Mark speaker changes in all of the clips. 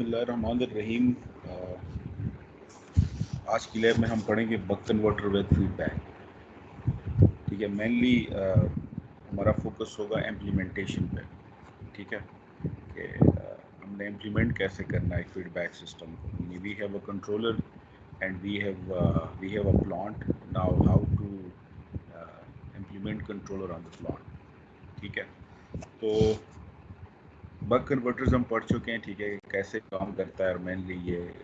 Speaker 1: बिस्मिल्लाहिर्रहमानिर्रहीम। आज की लैब में हम पढ़ेंगे बक कन्वर्टर विद फीडबैक। ठीक है, मेनली हमारा फोकस होगा इम्प्लीमेंटेशन पे। ठीक है कि हमने इम्प्लीमेंट कैसे करना है फीडबैक सिस्टम को। We have a controller and we have a plant. Now how to implement controller on the plant. ठीक है, तो बक कन्वर्टर्स हम पढ़ चुके हैं। ठीक है, कैसे काम करता है और मेनली ये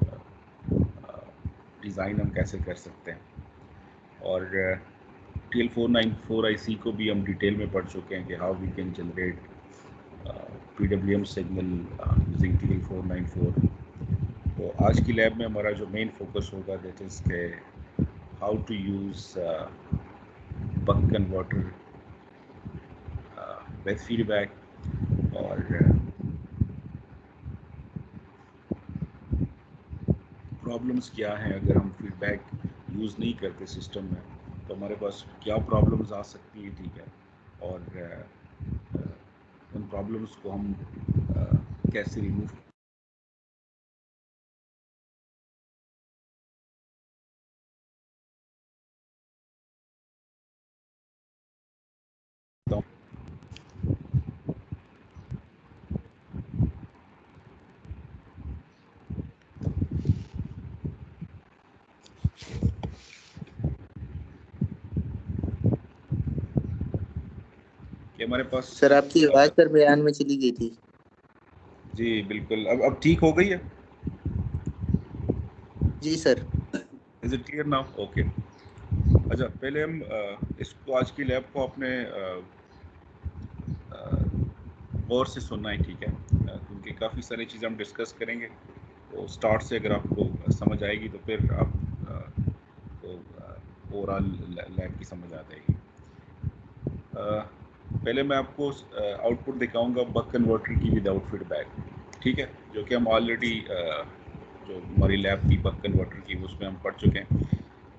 Speaker 1: डिज़ाइन हम कैसे कर सकते हैं। और TL494 IC को भी हम डिटेल में पढ़ चुके हैं कि how we can generate PWM signal using TL494। तो आज की लैब में हमारा जो मेन फोकस होगा दैट इज़ के how to use buck converter with feedback. और प्रॉब्लम्स क्या हैं अगर हम फीडबैक यूज़ नहीं करते सिस्टम में, तो हमारे पास क्या प्रॉब्लम्स आ सकती हैं। ठीक है, और उन प्रॉब्लम्स को हम कैसे रिमूव करता हूँ। कि हमारे पास
Speaker 2: सर आपकी आवाज सर बयान में चली गई थी।
Speaker 1: जी बिल्कुल, अब ठीक हो गई है।
Speaker 2: जी sir.
Speaker 1: Is it clear now? Okay. अच्छा, पहले हम इसको आज की लैब को अपने गौर से सुनना है। ठीक है, क्योंकि काफ़ी सारी चीज़ें हम डिस्कस करेंगे, तो स्टार्ट से अगर आपको समझ आएगी तो फिर आप को ओवरऑल लैब की समझ आ जाएगी। पहले मैं आपको आउटपुट दिखाऊंगा बक कन्वर्टर की विदाउट फीडबैक। ठीक है, जो कि हम ऑलरेडी जो हमारी लैब की बक कन्वर्टर की उसमें हम पढ़ चुके हैं।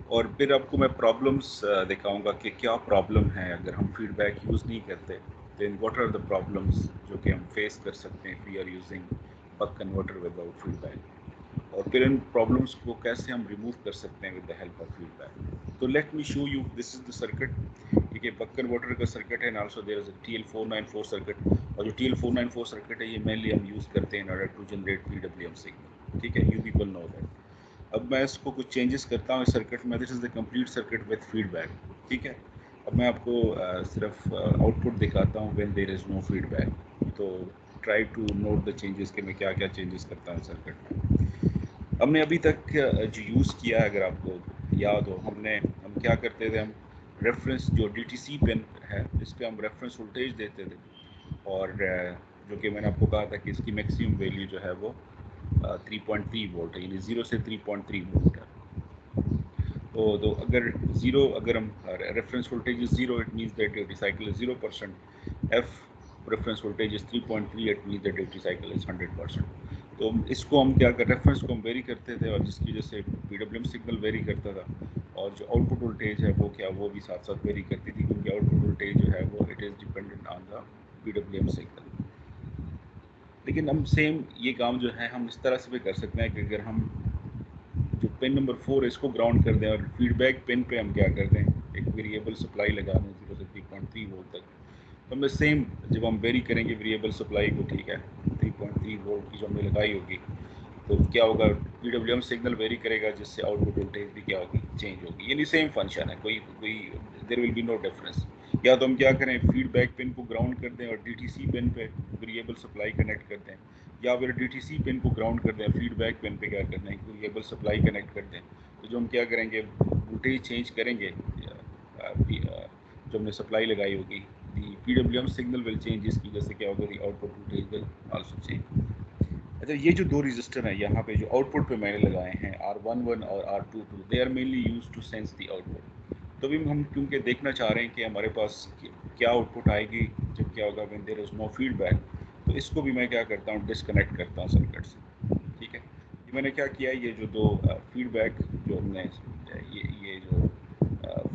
Speaker 1: और फिर आपको मैं प्रॉब्लम्स दिखाऊंगा कि क्या प्रॉब्लम है अगर हम फीडबैक यूज़ नहीं करते। Then what are the problems जो कि हम फेस कर सकते हैं we are using buck converter without feedback, और फिर इन प्रॉब्लम्स को कैसे हम रिमूव कर सकते हैं with the help of feedback. तो let me show you, this is the circuit. ठीक है, बक कन्वर्टर का सर्किट है, and also there is a TL494 circuit. और जो TL494 सर्किट है ये मेनली हम यूज़ करते हैं in order to generate PWM signal. ठीक है, यू पीपल नो दैट। अब मैं इसको कुछ चेंजेस करता हूँ इस सर्किट में। This is the complete circuit with feedback. ठीक है, अब मैं आपको सिर्फ आउटपुट दिखाता हूँ when there is no feedback. तो try to note the changes कि मैं क्या क्या चेंजेस करता हूँ सर्किट में। हमने अभी तक जो यूज़ किया है, अगर आपको याद हो, हम क्या करते थे, हम रेफरेंस जो DTC पिन है इस पर हम रेफरेंस वोल्टेज देते थे, और जो कि मैंने आपको कहा था कि इसकी मैक्सिमम वैल्यू जो है वो 3.3 वोल्ट है, यानी 0 से 3.3 वोल्ट है। तो अगर हम reference voltage is 0, it means that duty cycle is 0%। F reference voltage is 3.3, it means that duty cycle is 100%। तो इसको हम क्या कर रेफरेंस को हम वेरी करते थे, और जिसकी वजह से PWM सिग्नल वेरी करता था, और जो आउटपुट वोल्टेज है वो भी साथ साथ वेरी करती थी, क्योंकि आउटपुट वोल्टेज जो है वो it is dependent on the PWM signal. लेकिन हम सेम ये काम जो है हम इस तरह से भी कर सकते हैं कि अगर हम जो पिन नंबर 4 है इसको ग्राउंड कर दें, और फीडबैक पिन पे हम क्या करते हैं, एक वेरिएबल सप्लाई लगा दें 0 से 3.3 वोल्ट तक। तो हमें सेम जब हम वेरी करेंगे वेरिएबल सप्लाई को, ठीक है, 3.3 वोल्ट की जो हमने लगाई होगी, तो क्या होगा, PWM सिग्नल वेरी करेगा, जिससे आउटपुट वोल्टेज भी क्या होगी, चेंज होगी। यानी सेम फंक्शन है, कोई there will be no difference. या तो हम क्या करें, फीडबैक पिन को ग्राउंड कर दें और DTC पिन पे वेरिएबल सप्लाई कनेक्ट कर दें, या फिर DTC पिन को ग्राउंड कर दें, फीडबैक पिन पे क्या कर दें, वेरिएबल सप्लाई कनेक्ट कर दें। तो जो हम क्या करेंगे, वोल्टेज चेंज करेंगे, जो हमने सप्लाई लगाई होगी, दी PWM सिग्नल विल चेंज, जिसकी वजह से क्या होगा, दी output voltage will also change. अच्छा, ये जो दो रजिस्टर हैं यहाँ पे जो आउटपुट पे मैंने लगाए हैं, R11 और R22, they are mainly used to sense the output. तो भी हम क्योंकि देखना चाह रहे हैं कि हमारे पास क्या आउटपुट आएगी जब क्या होगा when there is no feedback, तो इसको भी मैं क्या करता हूँ, डिस्कनेक्ट करता हूँ सर्किट से। ठीक है, ये मैंने क्या किया, ये जो दो फीडबैक जो हमने ये जो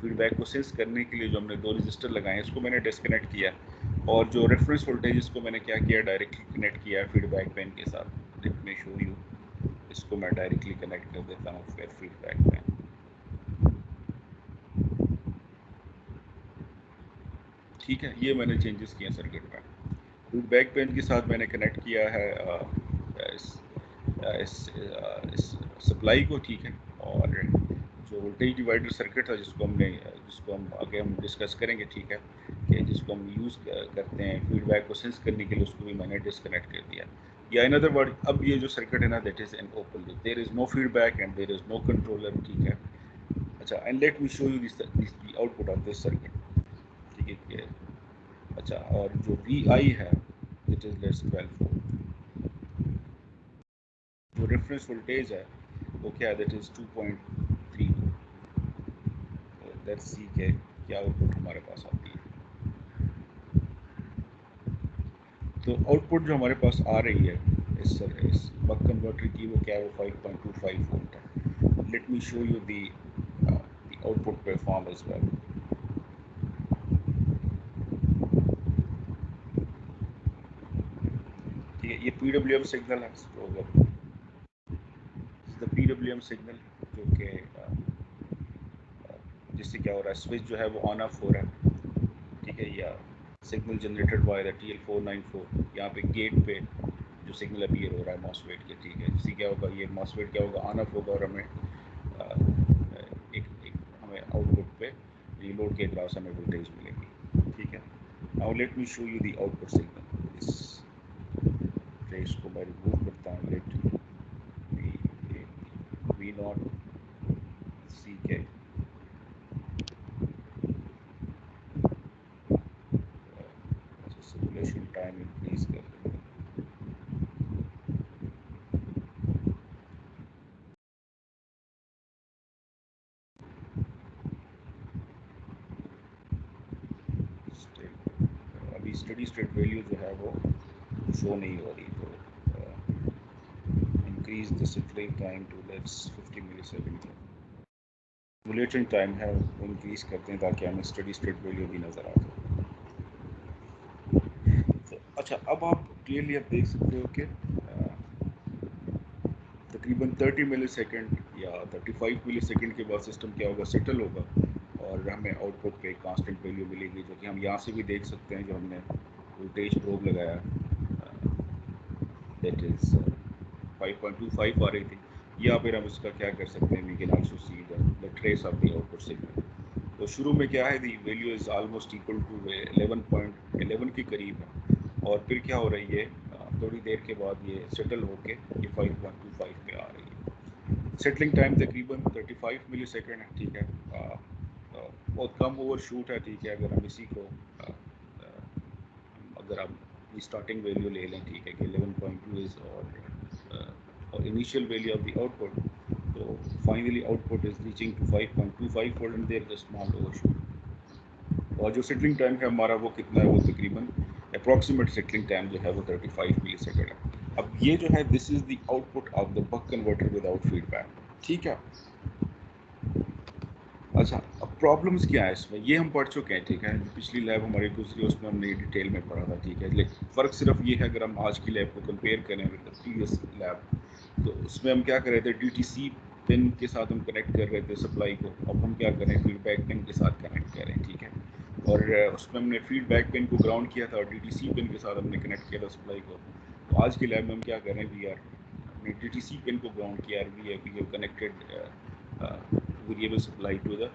Speaker 1: फीडबैक को सेंस करने के लिए जो हमने दो रजिस्टर लगाए हैं, इसको मैंने डिस्कनेक्ट किया, और जो रेफरेंस वोल्टेज इसको मैंने क्या किया, डायरेक्टली कनेक्ट किया है फीडबैक पिन के साथ। लेट मी शो यू, इसको मैं डायरेक्टली कनेक्ट कर देता हूँ फिर फीडबैक में। ठीक है, ये मैंने चेंजेस किए सर्किट में। फीडबैक पेन के साथ मैंने कनेक्ट किया है इस सप्लाई को, ठीक है। और जो वोल्टेज डिवाइडर सर्किट था जिसको हम आगे हम डिस्कस करेंगे, ठीक है, कि जिसको हम यूज़ करते हैं फीडबैक को सेंस करने के लिए, उसको भी मैंने डिस्कनेक्ट कर दिया। या इन अदर वर्ड, अब ये जो सर्किट है ना, that is an open loop, there is no feedback and there is no controller, ठीक है। अच्छा, and let me show you this output of this circuit, ठीक है। अच्छा, और जो VI है इट इज लेट्स 12 वोल्ट, जो रेफरेंस वोल्टेज है वो क्या है, दैट इज 2.3। लेट्स सी के क्या आउटपुट हमारे पास आती है। तो आउटपुट जो हमारे पास आ रही है इस बक कन्वर्टर की, वो क्या है, वो 5.25 वोल्ट है। Let me show you the output waveform as well. ठीक है, ये PWM सिग्नल है, PWM सिग्नल जो कि जिससे क्या हो रहा है, स्विच जो है वो ऑन ऑफ हो रहा है, ठीक है। या signal generated by the TL494, यहाँ पे गेट पे जो सिग्नल अपीयर हो रहा है मॉसफेट के, ठीक है। जिससे क्या होगा, ये मॉसफेट क्या होगा, ऑन ऑफ होगा और हमें हमें आउटपुट पे रीलोड के अक्रॉस हमें वोल्टेज मिलेगी, ठीक है। Now let me show you the output signal. इस ट्रेस को मैं रिमूव करता हूँ। Let V0 CK, simulation time increase कर देंगे। अभी स्टडी स्टेट वैल्यू जो है वो शो नहीं हो रही, तो increase the settling time to let's 50 millisecond. Simulation time है वो इंक्रीज करते हैं ताकि हमें स्टडी स्टेट वैल्यू भी नज़र आ जाए। तो अच्छा, अब आप क्लियरली आप देख सकते हो कि तकरीबन 30 मिलीसेकंड या 35 मिलीसेकंड के बाद सिस्टम क्या होगा, सेटल होगा और हमें आउटपुट पे कांस्टेंट वैल्यू मिलेगी, जो कि हम यहाँ से भी देख सकते हैं। जो हमने वोल्टेज प्रोब लगाया दैट इज 5.25 आ रही थी, या फिर हम इसका क्या कर सकते हैं, we can also see the trace of the output signal. तो शुरू में क्या है, the value is almost equal to 11.11 के करीब है, और फिर क्या हो रही है, थोड़ी देर के बाद ये सेटल होके ये 5.25 पे आ रही है। सेटलिंग टाइम तकरीबन 35 मिलीसेकंड है, ठीक है। बहुत कम ओवरशूट है, ठीक है। अगर हम इसी को अगर आप स्टार्टिंग वैल्यू ले लें, ठीक है, कि 11.2 इज और initial value of the output, तो finally output is reaching to 5.25 volt and there is a small overshoot. और जो सेटलिंग टाइम है हमारा वो कितना है, वो तकरीबन अप्रॉक्सीमेट सेटलिंग टाइम जो है वो 35 मिलीसेकंड है। अब ये जो है, this is the output of the buck converter without feedback, ठीक है। अच्छा, अब प्रॉब्लम्स क्या है इसमें, ये हम पढ़ चुके हैं, ठीक है। पिछली लैब हमारी दूसरी, उसमें हमने डिटेल में पढ़ा था, ठीक है। लेकिन फ़र्क सिर्फ ये है, अगर हम आज की लैब को कंपेयर करें विद द प्रीवियस लैब, तो उसमें हम क्या कर रहे थे, DTC पिन के साथ हम कनेक्ट कर रहे थे सप्लाई को। अब हम क्या करें, फीडबैक पिन के साथ कनेक्ट करें, ठीक है। और उसमें हमने फीडबैक पिन को ग्राउंड किया था और DTC पिन के साथ हमने कनेक्ट किया था सप्लाई को। तो आज की लैब में हम क्या करें, हमने DTC पिन को ग्राउंड किया और we have connected variable supply to the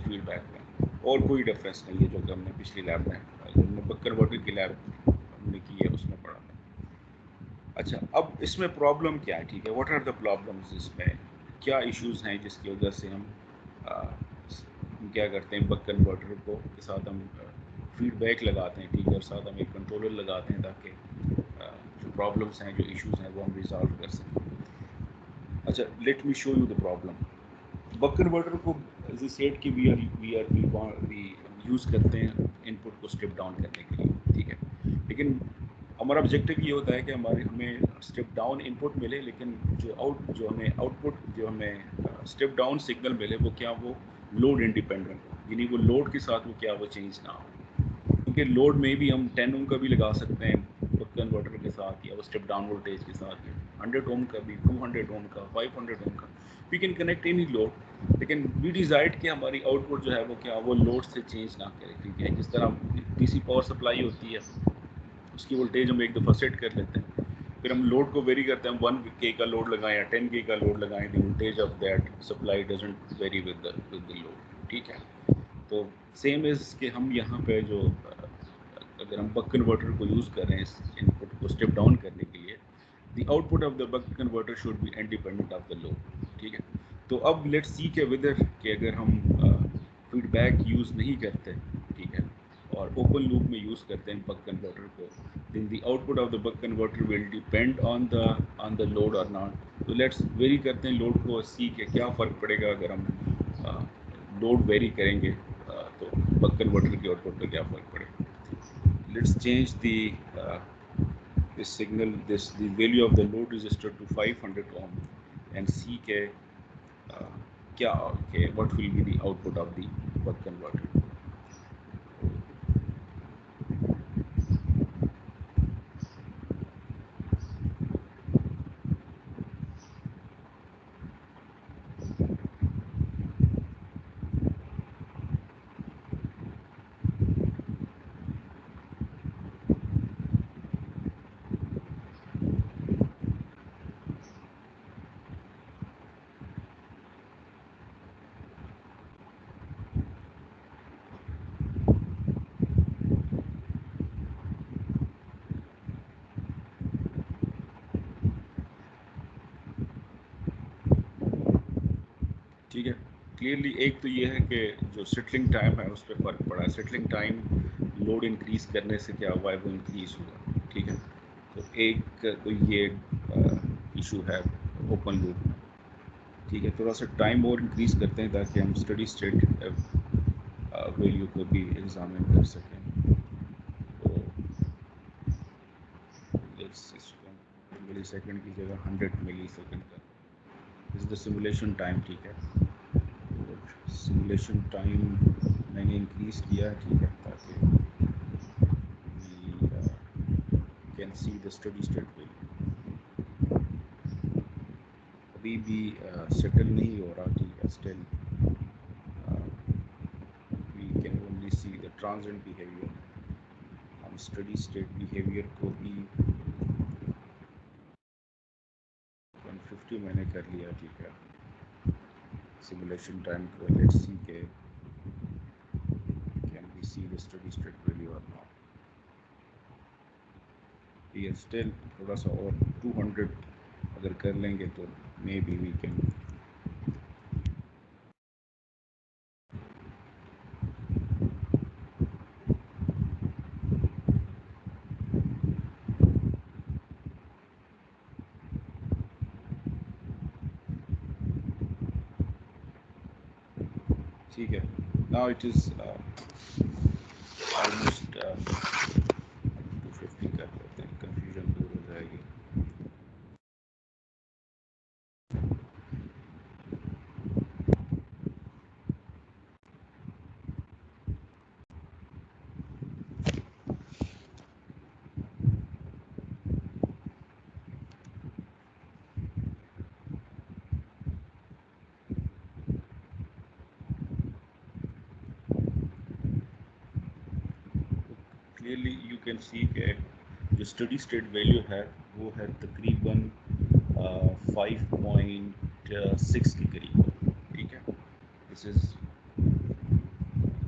Speaker 1: feedback pin. और कोई डिफरेंस नहीं है जो कि हमने पिछली लैब में, जो हमने बक कन्वर्टर की लैब हमने की है, उसमें पढ़ा था। अच्छा, अब इसमें प्रॉब्लम क्या है, ठीक है। व्हाट आर द प्रॉब्लम्स, इसमें क्या इश्यूज हैं जिसकी वजह से हम क्या करते हैं, बक कन्वर्टर को के साथ हम फीडबैक लगाते हैं, ठीक है, और साथ हम एक कंट्रोलर लगाते हैं ताकि जो प्रॉब्लम्स हैं, जो इश्यूज हैं, वो हम रिजॉल्व कर सकें। अच्छा, let me show you the problem. Buck converter को एज ए सेट की वी यूज़ करते हैं इनपुट को स्टेप डाउन करने के लिए, ठीक है। लेकिन हमारा ऑब्जेक्टिव ये होता है कि हमें स्टेप डाउन इनपुट मिले, लेकिन जो हमें आउटपुट, जो हमें स्टेप डाउन सिग्नल मिले, वो क्या, वो लोड इंडिपेंडेंट हो, यानी वो लोड के साथ वो क्या, वो चेंज ना हो। क्योंकि लोड में भी हम 10 ओम का भी लगा सकते हैं बक बक कन्वर्टर के साथ या वो स्टेप डाउन वोल्टेज के साथ, 100 ओम का भी, 200 ओम का, 500 ओम का, we can connect any load. लेकिन वी डिसाइड कि हमारी आउटपुट जो है वो क्या, वो लोड से चेंज ना करे। ठीक है, जिस तरह डीसी पावर सप्लाई होती है, उसकी वोल्टेज हम एक दफ़ा सेट कर लेते हैं, फिर हम लोड को वेरी करते हैं, 1K का लोड लगाएं या 10K का लोड लगाएं, the voltage of that supply doesn't very with the load. ठीक है, तो सेम इज़ कि हम यहाँ पे जो अगर हम बक कन्वर्टर को यूज़ कर रहे हैं इस इनपुट को स्टेप डाउन करने के लिए, the output of the buck converter should be independent of the load. ठीक है, तो अब लेट्स सी के वेदर कि अगर हम फीडबैक यूज़ नहीं करते, ठीक है, और ओपन लूप में यूज़ करते हैं बक कन्वर्टर को, then the output of the buck converter will depend on the load or not। तो लेट्स वेरी करते हैं लोड को, सी के क्या फ़र्क पड़ेगा अगर हम लोड वेरी करेंगे, तो बक कन्वर्टर के आउटपुट पे क्या फ़र्क पड़ेगा। Let's change this signal, the value of the load resistor to 500 ohm and see के क्या what will be the output of the buck converter। ठीक है, क्लियरली एक तो ये है कि जो सेटलिंग टाइम है उस पर फ़र्क पड़ा है। सेटलिंग टाइम लोड इंक्रीज़ करने से क्या हुआ है, वो इंक्रीज़ हुआ। ठीक है, तो एक तो ये इशू है ओपन लूप। ठीक है, थोड़ा सा टाइम और इंक्रीज़ करते हैं ताकि हम स्टडी स्टेट वैल्यू को भी एग्जामिन कर सकें। तो इसको मिली सेकेंड की जगह 100 मिली सेकेंड का इज़ द सिमुलेशन टाइम। ठीक है, सिमुलेशन टाइम मैंने इंक्रीज़ किया, ठीक है, ताकि can see the steady state value. अभी भी सेटल नहीं हो रहा। ठीक है, still we can only see the transient behaviour. हम स्टडी स्टेट बिहेवियर को भी 150 मैंने कर लिया। ठीक है, सिमुलेशन टाइम को लेट्स सी के can we see the steady state value और नॉट। ये स्टिल थोड़ा सा और 200 अगर कर लेंगे तो मे बी वी कैन। ठीक है, नाउ इट इज़ ऑलमोस्ट 250 कर लेते हैं, कन्फ्यूजन दूर हो जाएगी। क्लियरली यू कैन सी के जो स्टडी स्टेट वैल्यू है वो है तकरीबन 5.6 के करीब। ठीक है, this is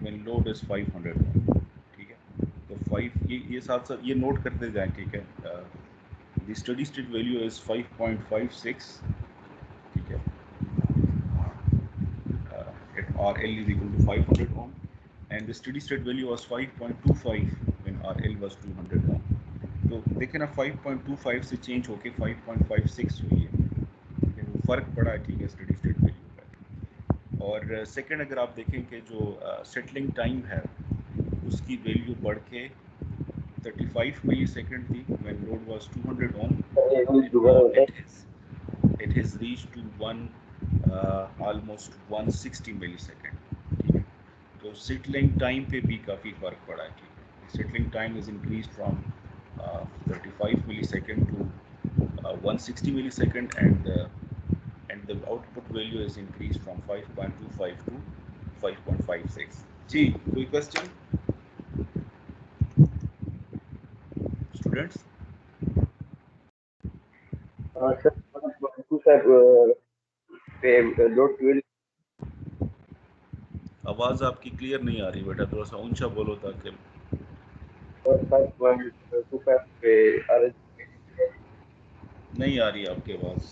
Speaker 1: when load is 500 ओम। ठीक है, तो 5 ये साथ साथ ये नोट करते जाएं। ठीक है, the steady state value is 5.56। ठीक है, at RL is equal to 500 ohm and the steady state value was 5.25 when RL was 200 ohm। तो देखें ना 5.25 से चेंज होके 5.56 हुई है, लेकिन वो फ़र्क पड़ा है। ठीक है, स्टडी स्टेट वैल्यू का। और सेकंड अगर आप देखें कि जो सेटलिंग टाइम है उसकी वैल्यू बढ़ के 35 मिली सेकेंड थी when load was 200 ohm and now it has reached to almost 160 millisecond. ठीक है, तो सेटलिंग टाइम पे भी काफ़ी फ़र्क पड़ा है। ठीक है, settling time is increase from 35 millisecond to 160 millisecond, and the output value is increased from 5.25 to 5.56. जी, कोई question, students?
Speaker 3: सर 1.25 पे लोड ट्वेल्व
Speaker 1: आवाज़ आपकी क्लियर नहीं आ रही बेटा, थोड़ा सा ऊंचा बोलो ताकि
Speaker 3: 5.25 पे RS
Speaker 1: नहीं आ रही आपकी आवाज़।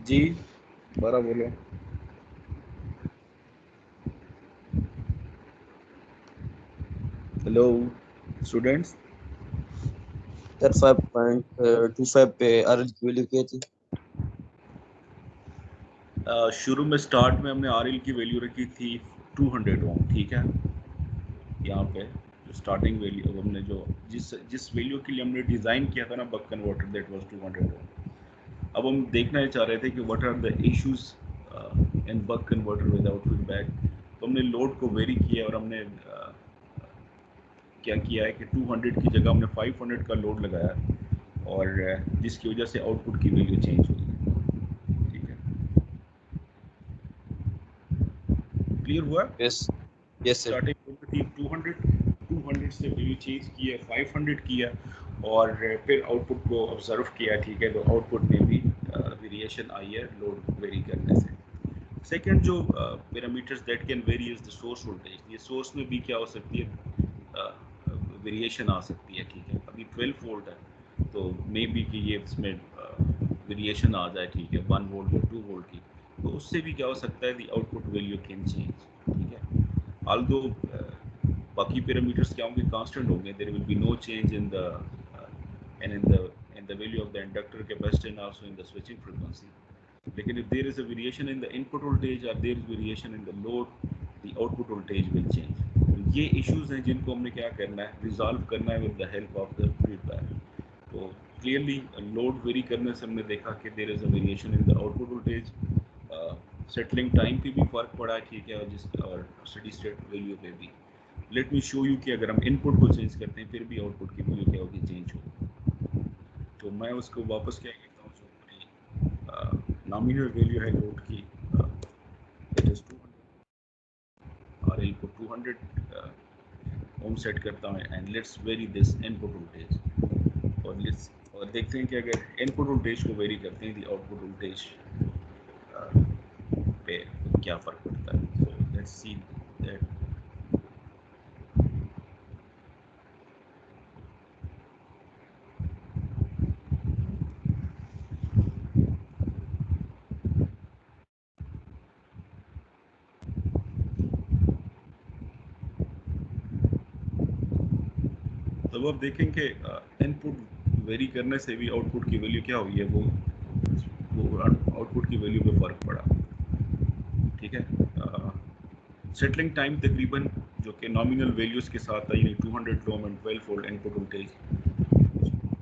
Speaker 1: जी, दोबारा बोलो। Hello students.
Speaker 4: सर 5.25 पे RL की वैल्यू क्या थी?
Speaker 1: शुरू में स्टार्ट में हमने आरएल की वैल्यू रखी थी 200 ओम, ठीक है। यहाँ पे जो स्टार्टिंग वैल्यू हमने जो जिस वैल्यू के लिए हमने डिज़ाइन किया था ना buck converter, that was 200 ohm. अब हम देखना चाह रहे थे कि what are the issues in buck converter without feedback. तो हमने लोड को वेरी किया और हमने क्या किया है कि 200 की जगह हमने 500 का लोड लगाया, और जिसकी वजह से आउटपुट की वैल्यू चेंज हुई। ठीक है, क्लियर हुआ?
Speaker 4: Yes sir.
Speaker 1: स्टार्टिंग थी 200 से वैल्यू चेंज किया, 500 किया, और फिर आउटपुट को ऑब्जर्व किया। ठीक है, तो आउटपुट में भी वेरिएशन आई है लोड वेरी करने से। सेकंड जो parameters that can very is the source voltage. ये सोर्स में भी क्या हो सकती है, वेरिएशन आ सकती है। ठीक है, अभी 12 वोल्ट है तो मे बी कि ये इसमें वेरिएशन आ जाए। ठीक है, 1 वोल्ट या 2 वोल्ट की, तो उससे भी क्या हो सकता है, the output value can change. ठीक है, although बाकी पैरामीटर्स क्या होंगे, कांस्टेंट होंगे, there will be no change in the in the value of the inductor capacity and also in the switching frequency. लेकिन if there is a variation in the input voltage or there is variation in the load, the output voltage will change. तो ये issues हैं जिनको हमने क्या करना है, resolve करना है with the help of the feedback. तो clearly load vary करने से हमने देखा कि there is a variation in the output voltage, settling time पे भी फर्क पड़ा है। ठीक है, और steady state value पे भी। Let me show you कि अगर हम input को change करते हैं फिर भी output की value क्या होगी, change होगी। तो मैं उसको वापस क्या कहता हूँ, जो नॉमिनल वैल्यू है लोड की, इट इज 200, आरएल को 200 ओम सेट करता हूँ, and let's very this input voltage, और देखते हैं कि अगर इनपुट वोल्टेज को वेरी करते हैं तो आउटपुट वोल्टेज पे क्या फर्क पड़ता है। सो लेट्स सी दैट। तो अब देखें कि इनपुट वेरी करने से भी आउटपुट की वैल्यू क्या हुई है, वो आउटपुट की वैल्यू पे फर्क पड़ा। ठीक है, सेटलिंग टाइम तकरीबन जो कि नॉमिनल वैल्यूज़ के साथ था, यानी 200 ohm and 12 volt input voltage,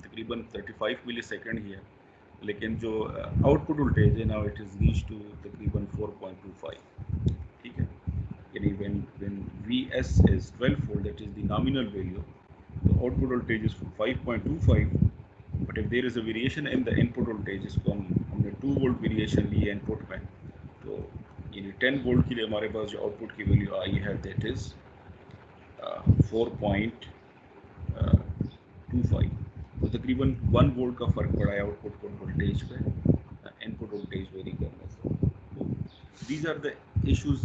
Speaker 1: तकरीबन 35 मिली सेकेंड ही है। लेकिन जो आउटपुट वोल्टेज है now it is reach to तकरीबन 4.25। ठीक है, यानी when Vs is 12 volt, that is the nominal value, the output voltage is 5.25, but if there is a variation in the input voltage, इसको हमने 2 वोल्ट वेरिएशन ली है input में, तो यानी 10 वोल्ट के लिए हमारे पास जो आउटपुट की वैल्यू आई है दैट इज 4.25। तो तकरीबन 1 वोल्ट का फ़र्क पड़ा है आउटपुट वोल्टेज पे इनपुट वोल्टेज वेरी करने से। दीज आर द इश्यूज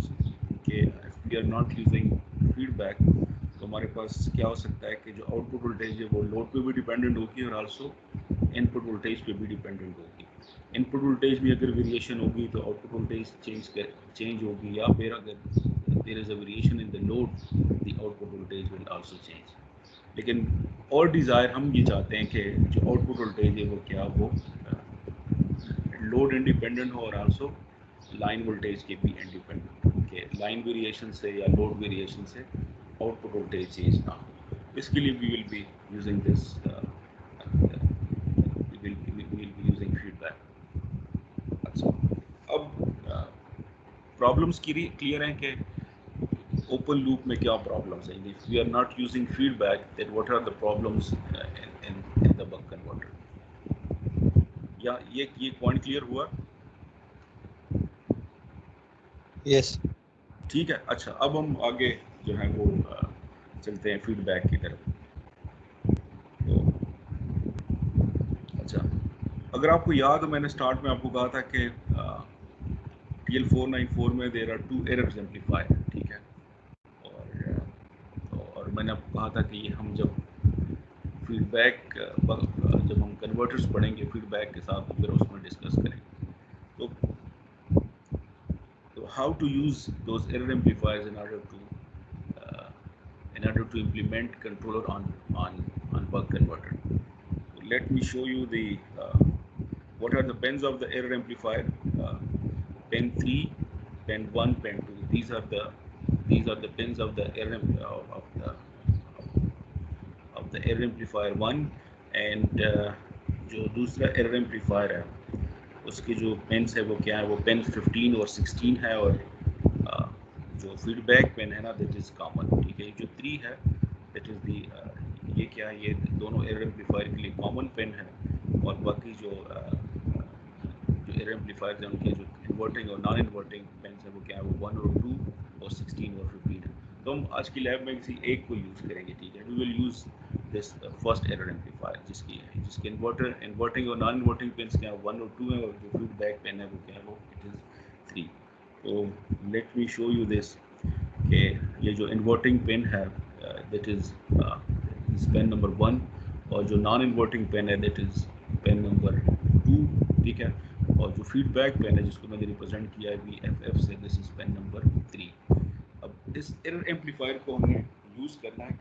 Speaker 1: कि if we are not using feedback, तो हमारे पास क्या हो सकता है कि जो आउटपुट वोल्टेज है वो लोड पे भी डिपेंडेंट होगी और आल्सो इनपुट वोल्टेज पे भी डिपेंडेंट होगी। इनपुट वोल्टेज में अगर वेरिएशन होगी तो आउटपुट वोल्टेज चेंज होगी, या फिर अगर there is a variation in the load, the output voltage will also change. लेकिन और डिज़ायर हम ये चाहते हैं कि जो आउटपुट वोल्टेज है वो क्या, वो लोड इंडिपेंडेंट हो और आल्सो लाइन वोल्टेज के भी इंडिपेंडेंट हो, कि लाइन वेरिएशन से या लोड वेरिएशन से आउटपुट वोल्टेज चेंज ना हो। इसके लिए we will be using this, we will be using feedback। अच्छा, अब प्रॉब्लम्स क्लियर हैं कि ओपन लूप में क्या प्रॉब्लम्स हैं, if we are not using feedback then what are the problems in the buck converter. या ये पॉइंट क्लियर हुआ?
Speaker 4: Yes.
Speaker 1: ठीक है। अच्छा, अब हम आगे जो है वो चलते हैं फीडबैक की तरफ। तो अच्छा, अगर आपको याद हो मैंने स्टार्ट में आपको कहा था कि TL494 में देयर आर 2 एरर्स एम्पलीफायर, ठीक है। और मैंने आपको कहा था कि ये हम जब फीडबैक जब हम कन्वर्टर्स पढ़ेंगे फीडबैक के साथ तो फिर उसमें डिस्कस करेंगे। तो how to use those error amplifiers in order to implement controller on buck converter. So let me show you the what are the pins of the error amplifier. Pin 3, pin 1, pin 2. These are the pins of the error of the error amplifier 1 and जो दूसरा error amplifier है उसके जो pins है वो क्या है, वो pin 15 और 16 है, और जो फीडबैक पेन है ना दैट इज कॉमन, ठीक है। जो 3 है दैट इज दी ये क्या है, ये दोनों एरर एम्पलीफायर के लिए कॉमन पेन है, और बाकी जो एरर एम्पलीफायर हैं उनके जो इन्वर्टिंग और नॉन इन्वर्टिंग पेन है वो क्या है, वो 1 और 2 और 16 और 15 है। तो हम आज की लैब में किसी एक को यूज़ करेंगे, ठीक है। We will use this first error amplifier जिसके इन्वर्टिंग और नॉन इन्वर्टिंग पेन्स क्या है 1 और 2 है, और जो फीडबैक पेन है वो क्या है, वो इट इज़ 3। तो let me show you this कि ये जो इन्वर्टिंग पेन है दैट इज़ पेन नंबर 1, और जो नॉन इन्वर्टिंग पेन है दैट इज़ पेन नंबर 2, ठीक है। और जो फीडबैक पेन है जिसको मैंने रिप्रेजेंट किया है VFF से, दिस इज़ पेन नंबर 3। अब इस एरर एम्पलीफायर को हमने यूज़ करना है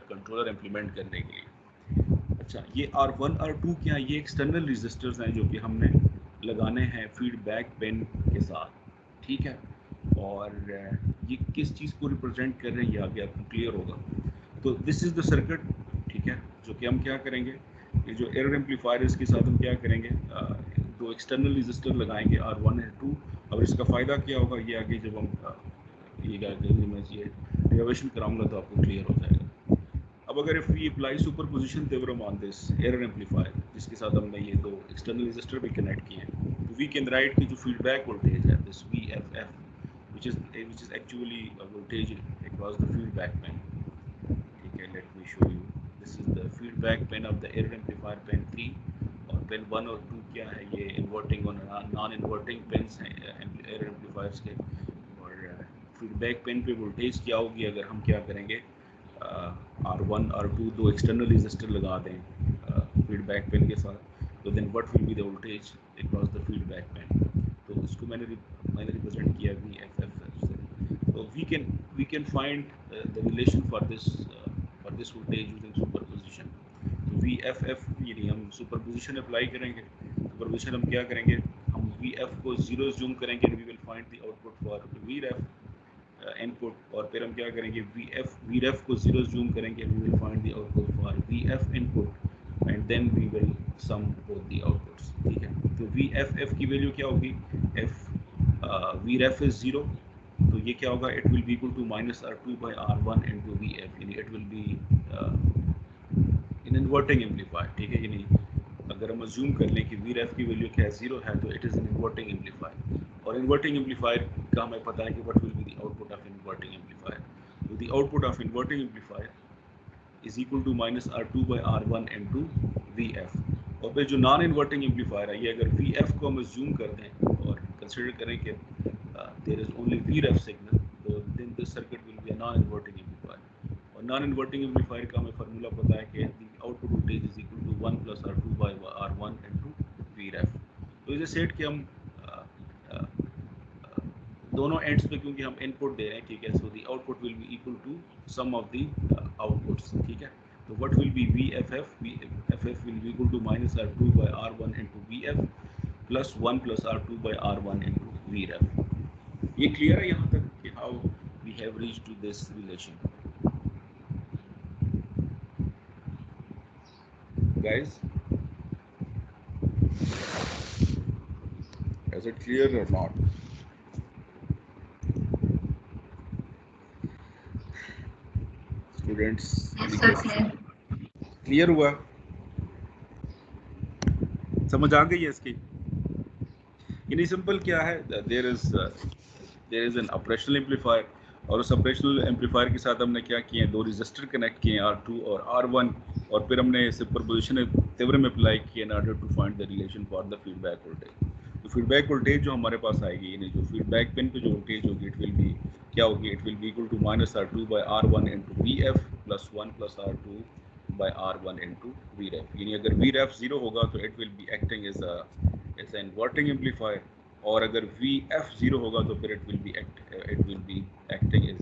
Speaker 1: कंट्रोलर इम्प्लीमेंट करने के लिए। अच्छा, ये R1 R2 क्या है, ये एक्सटर्नल रजिस्टर्स हैं जो कि हमने लगाने हैं फीडबैक पेन के साथ, ठीक है। और ये किस चीज़ को रिप्रेजेंट कर रहे हैं ये आगे आपको क्लियर होगा। तो दिस इज़ द सर्किट, ठीक है, जो कि हम क्या करेंगे, ये जो एरर एम्पलीफायर है इसके साथ हम क्या करेंगे, दो एक्सटर्नल रजिस्टर लगाएंगे R1 R2। अब इसका फ़ायदा क्या होगा ये आगे जब हम मैं ये डेरिवेशन कराऊंगा तो आपको क्लियर हो जाएगा। अब अगर if we apply superposition theorem on this error amplifier जिसके साथ हमने ये दो एक्सटर्नल रजिस्टर भी कनेक्ट किए हैं, तो वी कैन राइट की जो फीडबैक वोल्टेज है this VFF which is actually a voltage across the feedback pin, ठीक है। let me show you, this is the feedback pin of the error amplifier pin 3, और pin 1 और 2 क्या है, ये inverting और नॉन इन्वर्टिंग पिन्स हैं एरर एम्पलीफायर्स के। और फीडबैक पिन पे वोल्टेज क्या होगी अगर हम क्या करेंगे, R1 R2 दो एक्सटर्नल रजिस्टर लगा दें फीडबैक पिन के साथ, तो then what will be the voltage across the feedback pin. तो इसको मैंने रिप्रेजेंट किया VFF से। तो we can find the relation for this voltage using superposition. तो VFF यानी हम सुपरपोजिशन अप्लाई करेंगे। सुपरपोजिशन हम क्या करेंगे, हम VF को 0 जूम करेंगे, we will find the output for VREF input, और फिर हम क्या करेंगे VREF को 0 जूम करेंगे, we will find the output for VF input and then we will sum both the outputs, ठीक है। तो VFF की वैल्यू क्या होगी, VREF इज 0, तो ये क्या होगा, it will be equal to -R2/R1 into VF, यानी it will be in inverting amplifier, ठीक है। यानी अगर हम अज्यूम कर लें कि VREF की वैल्यू क्या है 0 है, तो it is an inverting amplifier, और इन्वर्टिंग एम्पलीफायर का हमें पता है कि what will be the output of inverting amplifier. तो the output of inverting amplifier is equal to -R2/R1 into VF। और फिर जो नॉन इन्वर्टिंग एम्पलीफायर है, ये अगर VF को हम अज्यूम कर दें और कंसिडर करें कि there is only VREF signal, तो then this circuit will be a non inverting amplifier. और नॉन इन्वर्टिंग एम्पलीफायर का हमें फार्मूला पता है कि the output voltage is equal to 1 + R2/R1 into VREF। तो इसे सेट कि हम दोनों एंड्स पे क्योंकि हम इनपुट दे रहे हैं, ठीक है, so the output will be equal to sum of the outputs, ठीक है। तो what will be VFF will be equal to -R2/R1 into VF plus 1 + R2/R1 into VREF। ये क्लियर है यहाँ तक कि how we have reached to this relation, guys? Is it clear or not? Students
Speaker 5: sir
Speaker 1: clear हुआ, समझ आ गई है इसकी? यानी सिंपल क्या है, there is an operational amplifier और उस ऑपरेशनल एम्पलीफायर के साथ हमने क्या किए हैं, दो रजिस्टर कनेक्ट किए हैं R2 और R1 और फिर हमने सुपरपोजिशन थ्योरम अप्लाई किए in order to find the relation for the feedback voltage. तो फीडबैक वोल्टेज जो हमारे पास आएगी, यानी जो फीडबैक पिन पे जो वोल्टेज होगी, इट विल बी क्या होगी, it will be equal to -R2/R1 into VF plus 1 plus R2/R1 into VREF। यानी अगर VREF 0 होगा तो it will be acting as an inverting amplifier, और अगर VF 0 होगा तो फिर it will be acting as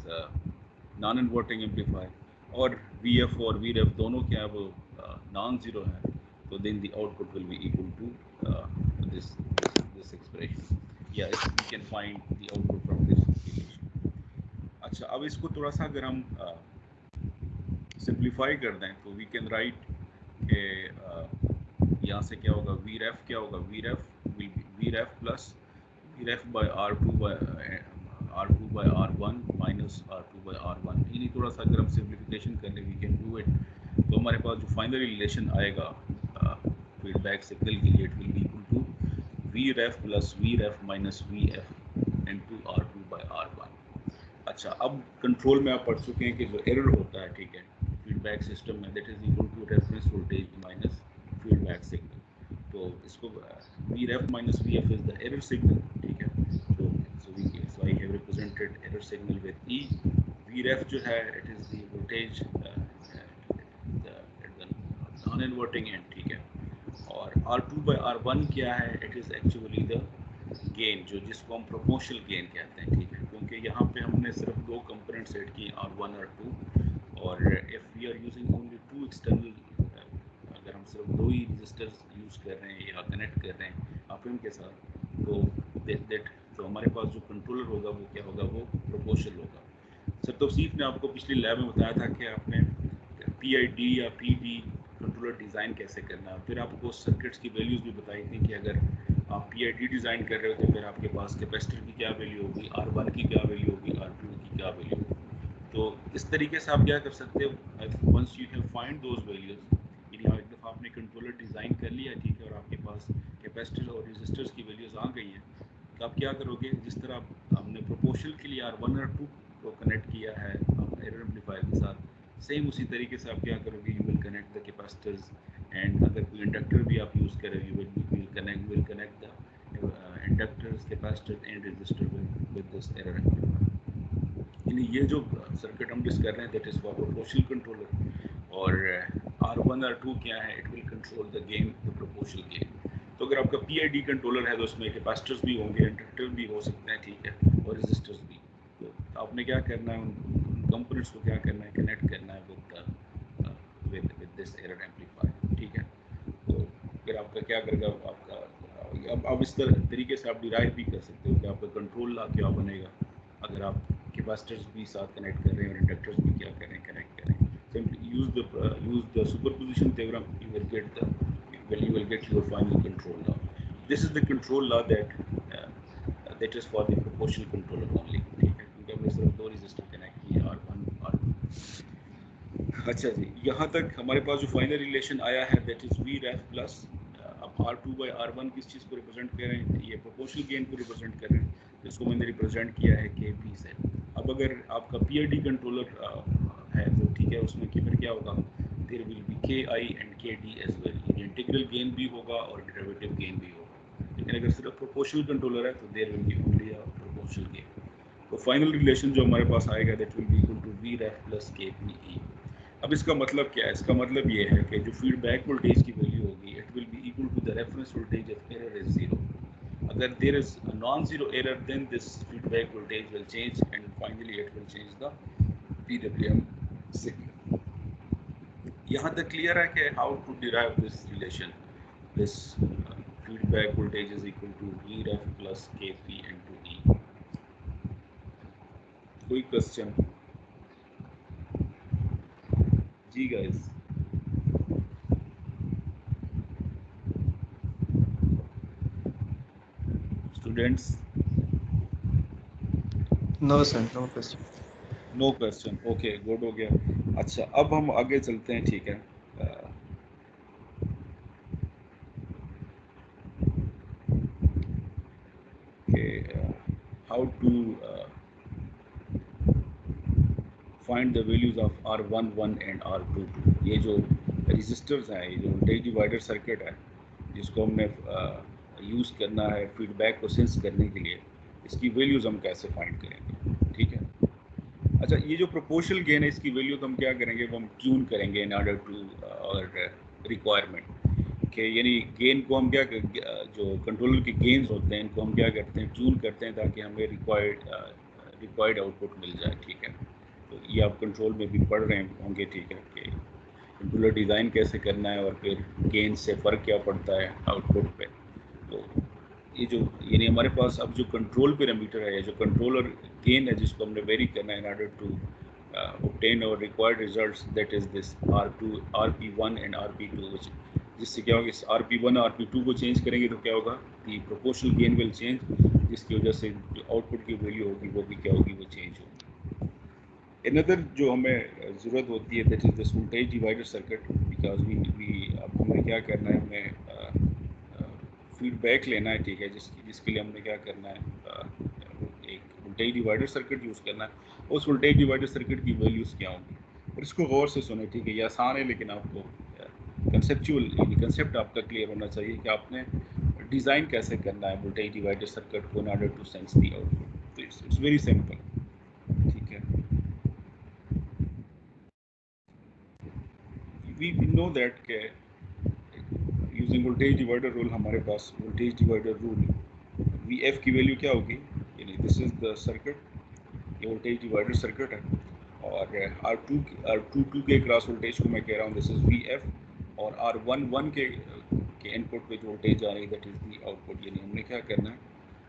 Speaker 1: non inverting amplifier, और VF और VREF दोनों क्या है वो नॉन जीरो है, तो then the output will be equal to this expression. Yes, we can find the output from this equation. अच्छा, अब इसको थोड़ा सा अगर हम सिंप्लीफाई कर दें तो वी कैन राइट के यहाँ से क्या होगा, VREF क्या होगा, VREF plus VREF by R2 by R1 minus R2 by R1। यानी थोड़ा सा अगर हम सिंप्लीफिकेशन कर लें वी कैन डू इट, तो हमारे पास जो फाइनल रिलेशन आएगा फीडबैक सिग्नल के लिए, it will be equal to VREF plus VREF minus VF into R2 by R1। अच्छा, अब कंट्रोल में आप पढ़ चुके हैं कि जो एरर होता है, ठीक है, फीडबैक सिस्टम में, that is equal to reference voltage minus feedback signal. तो इसको VREF minus VF is the error signal, ठीक है, so I have represented error signal with E। VREF जो है it is the voltage at the non inverting and, ठीक है, और R2 by R1 क्या है, it is actually the gain, जो जिसको हम प्रोपोर्शनल गेन कहते हैं, ठीक है, क्योंकि यहाँ पे हमने सिर्फ दो कंपोनेंट सेट किए R1 और 2, और if we are using only two external, अगर हम सिर्फ दो ही रजिस्टर्स यूज़ कर रहे हैं या कनेक्ट कर रहे हैं आप के साथ, तो दैट जो हमारे पास जो कंट्रोलर होगा वो क्या होगा, वो प्रोपोर्शनल होगा। सर तौसीफ ने आपको पिछली लैब में बताया था कि आपने PID या PD कंट्रोलर डिज़ाइन कैसे करना है, फिर आपको सर्किट्स की वैल्यूज़ भी बताई थी कि अगर आप PID डिज़ाइन कर रहे हो तो फिर आपके पास कैपेसिटर की क्या वैल्यू होगी, R1 की क्या वैल्यू होगी, R2 की क्या वैल्यू होगी। तो इस तरीके से आप क्या कर सकते हो, once you have find those values, यानी एक दफ़ा आपने कंट्रोलर डिज़ाइन कर लिया, ठीक है, और आपके पास कैपेसिटर और रेजिस्टर्स की वैल्यूज़ आ गई हैं, तो आप क्या करोगे, जिस तरह हमने प्रोपोर्शनल के लिए R1 और 2 को कनेक्ट किया है एरर एम्पलीफायर के साथ, सेम उसी तरीके से आप क्या करोगे, you will connect the capacitors, and अगर कोई इंडक्टर भी आप यूज़ करें, you will connect the inductors, capacitor and resistor with this error amplifier. यानी ये जो सर्किट हम डिस्कस कर रहे हैं that is for proportional controller, और R1 और 2 क्या है, it will control the gain, the proportional gain. तो अगर आपका PID कंट्रोलर है तो उसमें कैपेसिटर्स भी होंगे, इंडक्टर भी हो सकते हैं, ठीक है, और रेजिस्टर्स भी। तो आपने क्या करना है, उन कंपोनेंट्स को क्या करना है, कनेक्ट करना है विद दिस एरर एम्पलीफायर, ठीक है। तो फिर आपका क्या करेगा, आपका अब इस तरीके से आप डिराइव भी कर सकते हो कि आपका कंट्रोल ला क्या बनेगा अगर आप कैपेसिटर्स भी साथ कनेक्ट कर रहे हैं और इंडक्टर्स भी क्या कर रहे हैं, कनेक्ट कर रहे हैं। Simply use the superposition theorem, you will get your final control law. This is the control law that is for the proportional controller only, ठीक है, क्योंकि हमने सिर्फ दो रजिस्टर कनेक्ट किए R1 R2। अच्छा जी, यहाँ तक हमारे पास जो फाइनल रिलेशन आया है दैट इज VREF प्लस, अब R2 by R1 किस चीज़ को रिप्रेजेंट कर रहे हैं, ये प्रोपोर्शनल गेन को रिप्रेजेंट कर रहे हैं, जिसको मैंने रिप्रेजेंट किया है KP से। अब अगर आपका PID कंट्रोलर है तो ठीक है, उसमें फिर क्या होगा, there will be KI and KD as well, यानी इंटीग्रल गेन भी होगा और डेरिवेटिव गेन भी होगा। लेकिन अगर सिर्फ प्रोपोर्शनल कंट्रोलर है तो there will be only a proportional gain. तो फाइनल रिलेशन जो हमारे पास आएगा that will be equal to VREF plus KPE। अब इसका मतलब क्या है, इसका मतलब ये है कि जो फीडबैक वोल्टेज की वैल्यू होगी it will be equal to the reference voltage if error is 0। अगर there is a non zero error then this feedback voltage will change and finally it will change the PWM signal। यहाँ तक clear है कि how to derive this relation, this feedback voltage is equal to VREF plus KP into E। कोई question जी guys? Students?
Speaker 4: No, sir, no question.
Speaker 1: No question, okay, good हो गया। अच्छा, अब हम आगे चलते हैं, ठीक है। How to find the values of R11 and R22। ये जो रजिस्टर्स हैं, ये जो वोल्टेज डिवाइडर सर्किट है, जिसको हमने यूज़ करना है फीडबैक को सेंस करने के लिए, इसकी वैल्यूज़ हम कैसे फाइंड करेंगे, ठीक है। अच्छा, ये जो प्रोपोर्शनल गेन है, इसकी वैल्यू तो हम क्या करेंगे, वो हम ट्यून करेंगे इन ऑर्डर टू और रिक्वायरमेंट के, यानी गेन को हम क्या जो कंट्रोलर के गेन्स होते हैं, इनको हम क्या करते हैं, ट्यून करते हैं ताकि हमें रिक्वायर्ड आउटपुट मिल जाए, ठीक है। तो ये आप कंट्रोल में भी पढ़ रहे होंगे, ठीक है, कि कंट्रोलर डिज़ाइन कैसे करना है और फिर गेन से फ़र्क क्या पड़ता है आउटपुट पे। तो ये जो यानी हमारे पास अब जो कंट्रोल पैरामीटर है, जो कंट्रोलर गेन है, जिसको हमने वेरी करना है in order to obtain our required results, that is this R2 RP1 and RP2, which जिससे क्या होगा, इस RP1 RP2 को चेंज करेंगे तो क्या होगा, दी प्रोपोर्शनल गेन विल चेंज, जिसकी वजह से जो आउटपुट की वैल्यू होगी वो भी क्या होगी, वो चेंज होगी। अनदर जो हमें ज़रूरत होती है, that is this voltage divider circuit, because we अब हमें क्या करना है, हमें फीडबैक लेना है, ठीक है, जिसके लिए हमने क्या करना है, एक वोल्टेज डिवाइडर सर्किट यूज़ करना है। उस वोल्टेज डिवाइडर सर्किट की वैल्यूज़ क्या होंगी, और इसको गौर से सुने, ठीक है। ये आसान है, लेकिन आपको कंसेप्चुअल कंसेप्ट आपका क्लियर होना चाहिए कि आपने डिज़ाइन कैसे करना है वोल्टेज डिवाइडर सर्किट को in order to sense the output. तो इट्स वेरी सिंपल, ठीक है। वी नो दैट के यूजिंग वोल्टेज डिवाइडर रूल, हमारे पास वोल्टेज डिवाइडर रूल VF की वैल्यू क्या होगी, यानी दिस इज द सर्किट, ये वोल्टेज डिवाइडर सर्किट है, और R22 के क्रॉस वोल्टेज को मैं कह रहा हूँ दिस इज VF, और R11 के इनपुट पे जो वोल्टेज आ रही है दैट इज दी आउटपुट। यानी हमने क्या करना है,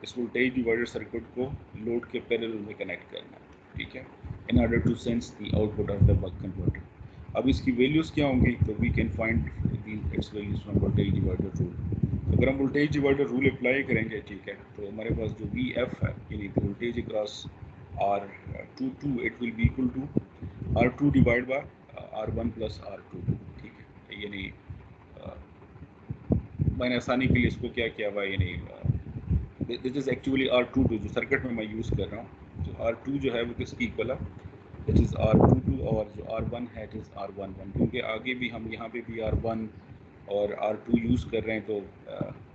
Speaker 1: इस वोल्टेज डिवाइडर सर्किट को लोड के पैरेलल में कनेक्ट करना है, ठीक है, in order to sense the output of the buck converter. अब इसकी वैल्यूज़ क्या होंगी, तो we can find its values from voltage divider rule. अगर हम वोल्टेज डिवाइडर रूल अप्लाई करेंगे, ठीक है, तो हमारे पास जो VF है, यानी voltage across R22, it will be equal to R2 divide by R1 plus R2, ठीक है। यानी मैंने आसानी के लिए इसको क्या किया हुआ, यानी दिस इज एक्चुअली R22 जो सर्किट में मैं यूज़ कर रहा हूँ। जो R2 जो है वो किसकी इक्वल है, इट इज़ R22, और जो R1 है इट इज़ R11, क्योंकि आगे भी हम यहाँ पे भी R1 और R2 यूज़ कर रहे हैं, तो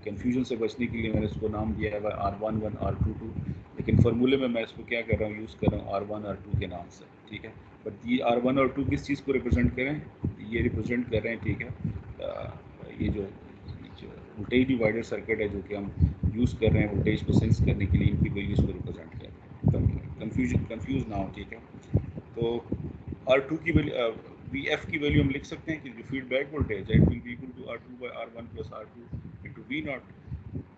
Speaker 1: कन्फ्यूजन से बचने के लिए मैंने इसको नाम दिया है R11 R22, लेकिन फार्मूले में मैं इसको क्या कर रहा हूँ, यूज़ कर रहा हूँ R1 R2 के नाम से, ठीक है। बट ये R1 और 2 किस चीज़ को रिप्रेजेंट करें, ये रिप्रेजेंट कर रहे हैं, ठीक है, ये जो वोल्टेज डिवाइडर सर्किट है जो कि हम यूज़ कर रहे हैं वोल्टेज को सेंस करने के लिए, इनकी वैल्यूज़ को रिप्रेजेंट कर रहे हैं। कंफ्यूज ना हो, ठीक है। तो R2 की वैल्यू VF की वैल्यू हम लिख सकते हैं कि जो फीडबैक वोल्टेज है it will be equal to R2 by R1 plus R2 into V0,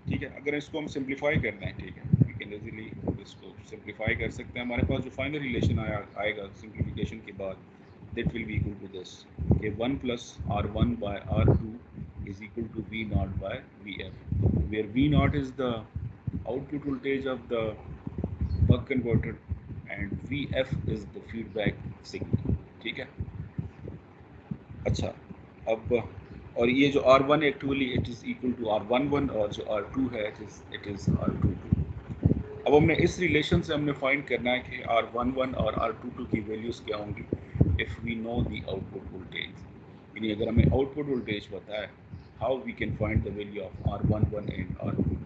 Speaker 1: ठीक है। अगर इसको हम सिंप्लीफाई करना है, ठीक है, वी कैन इजीली इसको सिंप्लीफाई कर सकते हैं। हमारे पास जो फाइनल रिलेशन आएगा सिंप्लीफिकेशन के बाद, that will be equal to this कि 1 plus R1 by R2 is equal to V0 by VF, where V0 is the output voltage of the buck converter and VF is the feedback signal, ठीक है। अच्छा, अब और ये जो R1 actually it is equal to R11, और जो R2 है इट इज़ R22। अब हमने इस रिलेशन से हमने फाइंड करना है कि R11 और R22 की वैल्यूज़ क्या होंगी if we know the output voltage. यानी अगर हमें आउटपुट वोल्टेज पता है, how we can find the value of R11 and R22।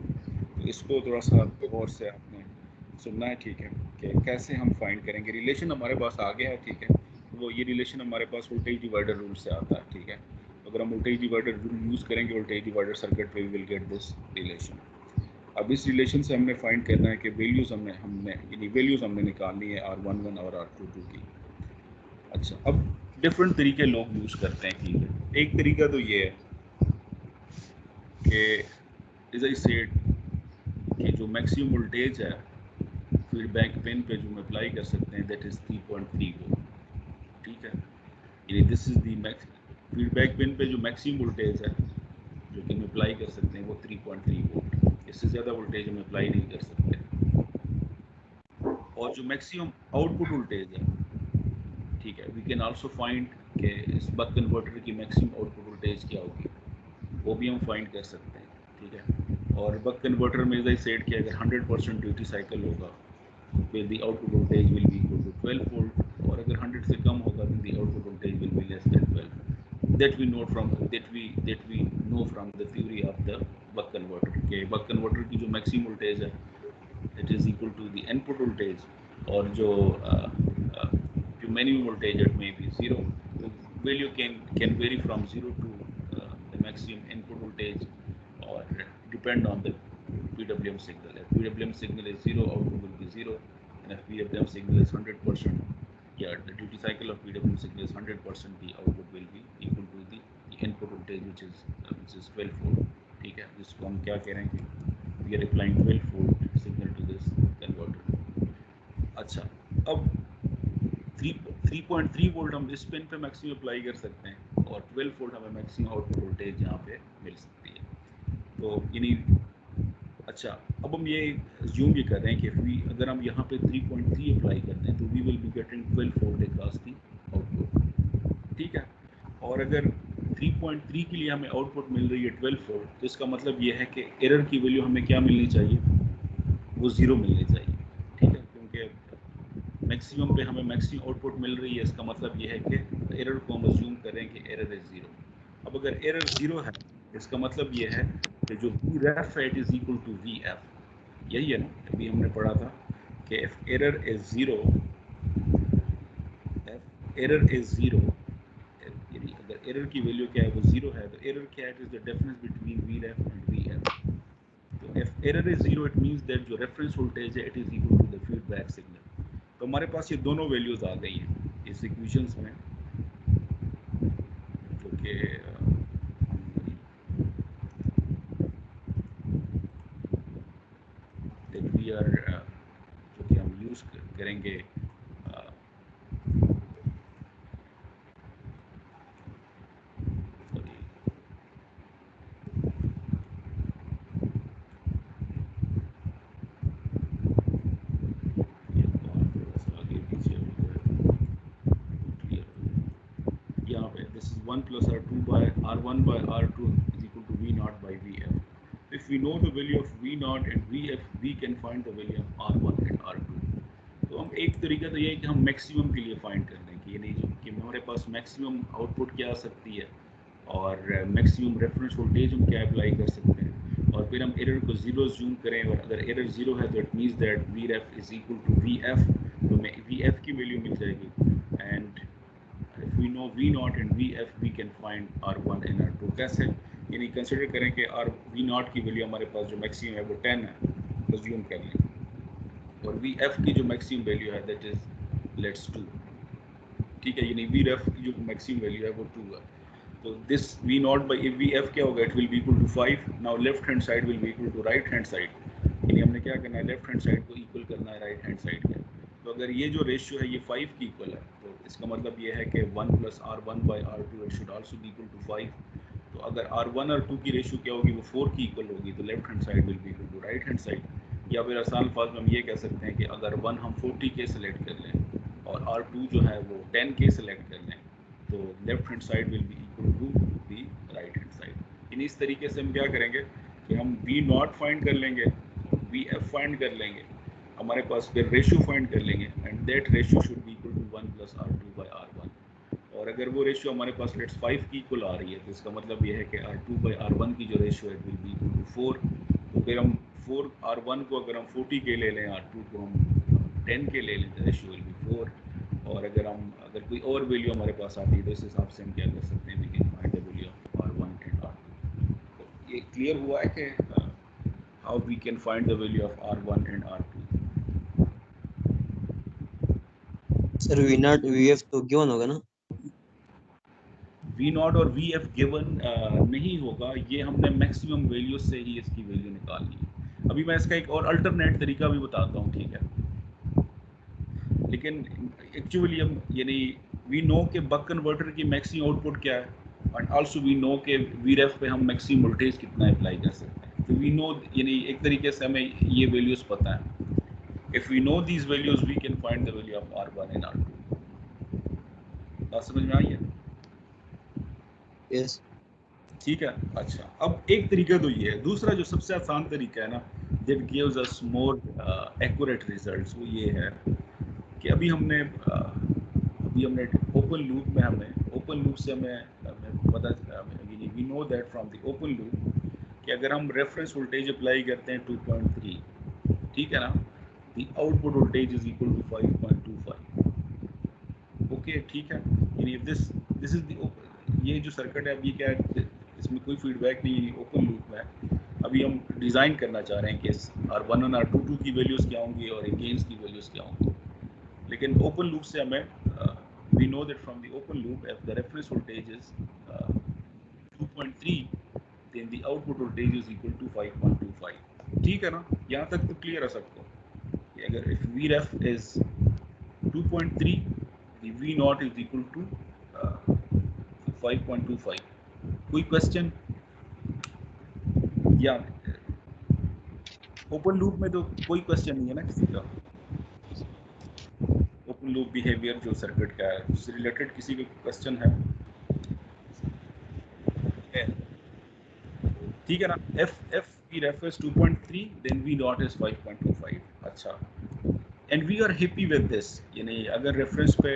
Speaker 1: तो इसको थोड़ा सा गौर से आपने सुनना है, ठीक है, कि कैसे हम फाइंड करेंगे। रिलेशन हमारे पास आ गया है, ठीक है, वो ये रिलेशन हमारे पास वोल्टेज डिवाइडर रूल से आता है, ठीक है। अगर हम वोल्टेज डिवाइडर रूल यूज़ करेंगे वोल्टेज डिवाइडर सर्किट पे, we will get this relation. अब इस रिलेशन से हमने फाइंड करना है कि वैल्यूज़ हमने यानी वैल्यूज़ हमने निकालनी है R11 और R22 की। अच्छा, अब डिफरेंट तरीके लोग यूज़ करते हैं, ठीक है। एक तरीका तो ये है कि एज आई सेड कि जो मैक्सिमम वोल्टेज है फीडबैक पिन पे जो हम अप्लाई कर सकते हैं दैट इज़ 3.3 वोल्ट, ठीक है। यानी this is the max feedback pin पे जो मैक्सिमम वोल्टेज है जो कि हम अप्लाई कर सकते हैं वो 3.3 वोल्ट, इससे ज़्यादा वोल्टेज हम अप्लाई नहीं कर सकते। और जो मैक्सिमम आउटपुट वोल्टेज है, ठीक है। वी कैन आल्सो फाइंड कि इस बक कन्वर्टर की मैक्सिमम आउटपुट वोल्टेज क्या होगी, वो भी हम फाइंड कर सकते हैं, ठीक है। और बक कन्वर्टर में एज आई सेड कि अगर 100% ड्यूटी साइकिल होगा फिर the output voltage will be equal to 12 volt, और अगर 100 से कम होगा then the output voltage will be less than 12. That we know from the theory of the buck converter. के buck converter की जो maximum voltage है it is equal to the input voltage, और जो minimum voltage it may be zero. The value can vary from zero to the maximum input voltage, or depend on the PWM signal. If PWM signal is zero, output will be zero, and if PWM signal is 100%, the duty cycle of PWM signal is 100%, the output will be equal to the input voltage, which is 12 volt. ठीक है, जिसको हम क्या कह रहे हैं कि we are applying 12 volt signal to this converter. अच्छा, अब 3.3 वोल्ट हम इस पिन पे मैक्सिमम अप्लाई कर सकते हैं, और 12 वोल्ट हमें मैक्सिमम आउटपुट वोल्टेज यहाँ पे मिल सकती है। तो यानी अच्छा, अब हम ये अज्यूम ये कर रहे हैं कि अगर हम यहाँ पे 3.3 अप्लाई करते हैं तो we will be getting 12 volt across the output, ठीक है। और अगर 3.3 के लिए हमें आउटपुट मिल रही है 12 वोल्ट, तो इसका मतलब ये है कि एरर की वैल्यू हमें क्या मिलनी चाहिए, वो 0 मिलनी चाहिए, ठीक है। क्योंकि मैक्सिमम पे हमें मैक्सिमम आउटपुट मिल रही है, इसका मतलब ये है कि एरर को हम अज्यूम करें कि एरर इज 0। अब अगर एरर 0 है, इसका मतलब ये है कि जो Vref है it is equal to Vf, यही है ना, अभी हमने पढ़ा था कि इफ एरर इज 0, यानी अगर एरर की वैल्यू क्या है वो 0 है, तो एरर क्या है, it is the difference between Vref and Vf। तो if error is 0 it means that जो रेफरेंस वोल्टेज है it is equal to the feedback signal. तो हमारे पास ये दोनों वैल्यूज आ गई हैं इस इक्वेशंस में, जो कि जो कि हम यूज करेंगे यहाँ पे this is 1 plus R2 by R1 by R2 is equal to V naught by Vf. If we know the value of V naught and Vf, we can find the value of R1 and R2. तो हम एक तरीका तो ये है कि हम maximum के लिए फाइंड कर लें कि ये नहीं जो कि हमारे पास मैक्सिमम आउटपुट क्या आ सकती है, और मैक्सिमम रेफरेंस वोल्टेज हम क्या अप्लाई कर सकते हैं, और फिर हम एरर को 0 जूम करें, और अगर एरर 0 है तो it means that Vref is equal to Vf, तो हमें Vf की वैल्यू मिल जाएगी, and if we know V naught and Vf we can find R1 and R2। कैसे, यानी कंसिडर करें कि V naught की वैल्यू हमारे पास जो मैक्सिमम है वो 10 है, अज्यूम कर लें, और Vf की जो मैक्सिमम वैल्यू है दैट इज लेट्स 2, ठीक है। यानी Vref की जो मैक्सिमम वैल्यू है वो 2 है, तो this V naught by Vf क्या होगा, it will be equal to 5। Now left hand side will be equal to right hand side, यानी हमने क्या करना है, लेफ्ट हैंड साइड को इक्वल करना है राइट हैंड साइड के। तो अगर ये जो रेशियो है ये 5 की इक्वल है, तो इसका मतलब ये है कि 1 plus R1 by R2 it should also be equal to 5। तो अगर R1 और 2 की रेशियो क्या होगी, वो 4 की इक्वल होगी, तो left hand side will be equal to right hand side. या फिर आसान अल्फाज में हम ये कह सकते हैं कि अगर 1 हम 40 के सेलेक्ट कर लें और R2 जो है वो 10 के सेलेक्ट कर लें, तो left hand side will be equal to the right hand side. इन इस तरीके से हम क्या करेंगे कि हम V नॉट फाइंड कर लेंगे, Vf फाइंड कर लेंगे, हमारे पास फिर रेशियो फाइंड कर लेंगे, and that ratio should be equal to 1 plus R2 by R1। और अगर वो रेशियो हमारे पास लेट्स 5 की इक्वल आ रही है, तो इसका मतलब ये है कि R2 by R1 की जो रेशियो है it will be equal to 4। तो फिर हम 4 R1 को अगर हम 40 के ले लें, R2 को हम 10 के ले लें, तो रेशियो विल बी 4। और अगर कोई और वैल्यू हमारे पास आती है तो इस हिसाब से हम क्या कर सकते हैं, we can find the value of R1 and R2। तो ये क्लियर हुआ है कि how we can find the value of R1 and R2।
Speaker 4: Sir V naught Vf तो गिवन होगा ना?
Speaker 1: V naught और Vf गिवन नहीं होगा, ये हमने मैक्सिमम वैल्यू से ही इसकी वैल्यू निकालनी है। अभी मैं इसका एक और अल्टरनेट तरीका भी बताता हूँ, ठीक है। लेकिन एक्चुअली हम यानी वी नो के बक कन्वर्टर की मैक्सिमम आउटपुट क्या है, एंड आल्सो वी नो के Vref पे हम मैक्सिमम वोल्टेज कितना अप्लाई कर सकते हैं। तो वी नो यानी एक तरीके से हमें ये वैल्यूज पता है। If we know these values, we can find the value of R1 and R2. बात समझ में आई है?
Speaker 4: Yes.
Speaker 1: ठीक है। अच्छा, अब एक तरीका तो ये है, दूसरा जो सबसे आसान तरीका है ना, that gives us more accurate results, वो ये है कि अभी हमने ओपन लूप में ओपन लूप से हमें पता we know that from the open loop कि अगर हम रेफरेंस वोल्टेज अप्लाई करते हैं 2.3, ठीक है ना, the output voltage is equal to 5.25। Okay, ठीक है। यानी दिस इज द, ये जो सर्किट है अभी क्या है, इसमें कोई फीडबैक नहीं है, ओपन लूप में। अभी हम डिज़ाइन करना चाह रहे हैं कि R1 और R22 की वैल्यूज़ क्या होंगी और गेन्स की वैल्यूज़ क्या होंगी। लेकिन ओपन लूप से हमें we know that from the open loop if the reference voltage is 2.3 then the output voltage is equal to 5.25। ठीक है ना, यहाँ तक तो क्लियर है सबको कि अगर if Vref is 2.3 the V naught is equal to 5.25। कोई क्वेश्चन? या ओपन लूप में तो कोई क्वेश्चन नहीं है ना किसी का? ओपन लूप बिहेवियर जो सर्किट का है उससे रिलेटेड किसी का क्वेश्चन है? ठीक है ना, if Vref is 2.3 then V naught is 5.25। अच्छा, and we are happy with this, यानी अगर रेफरेंस पे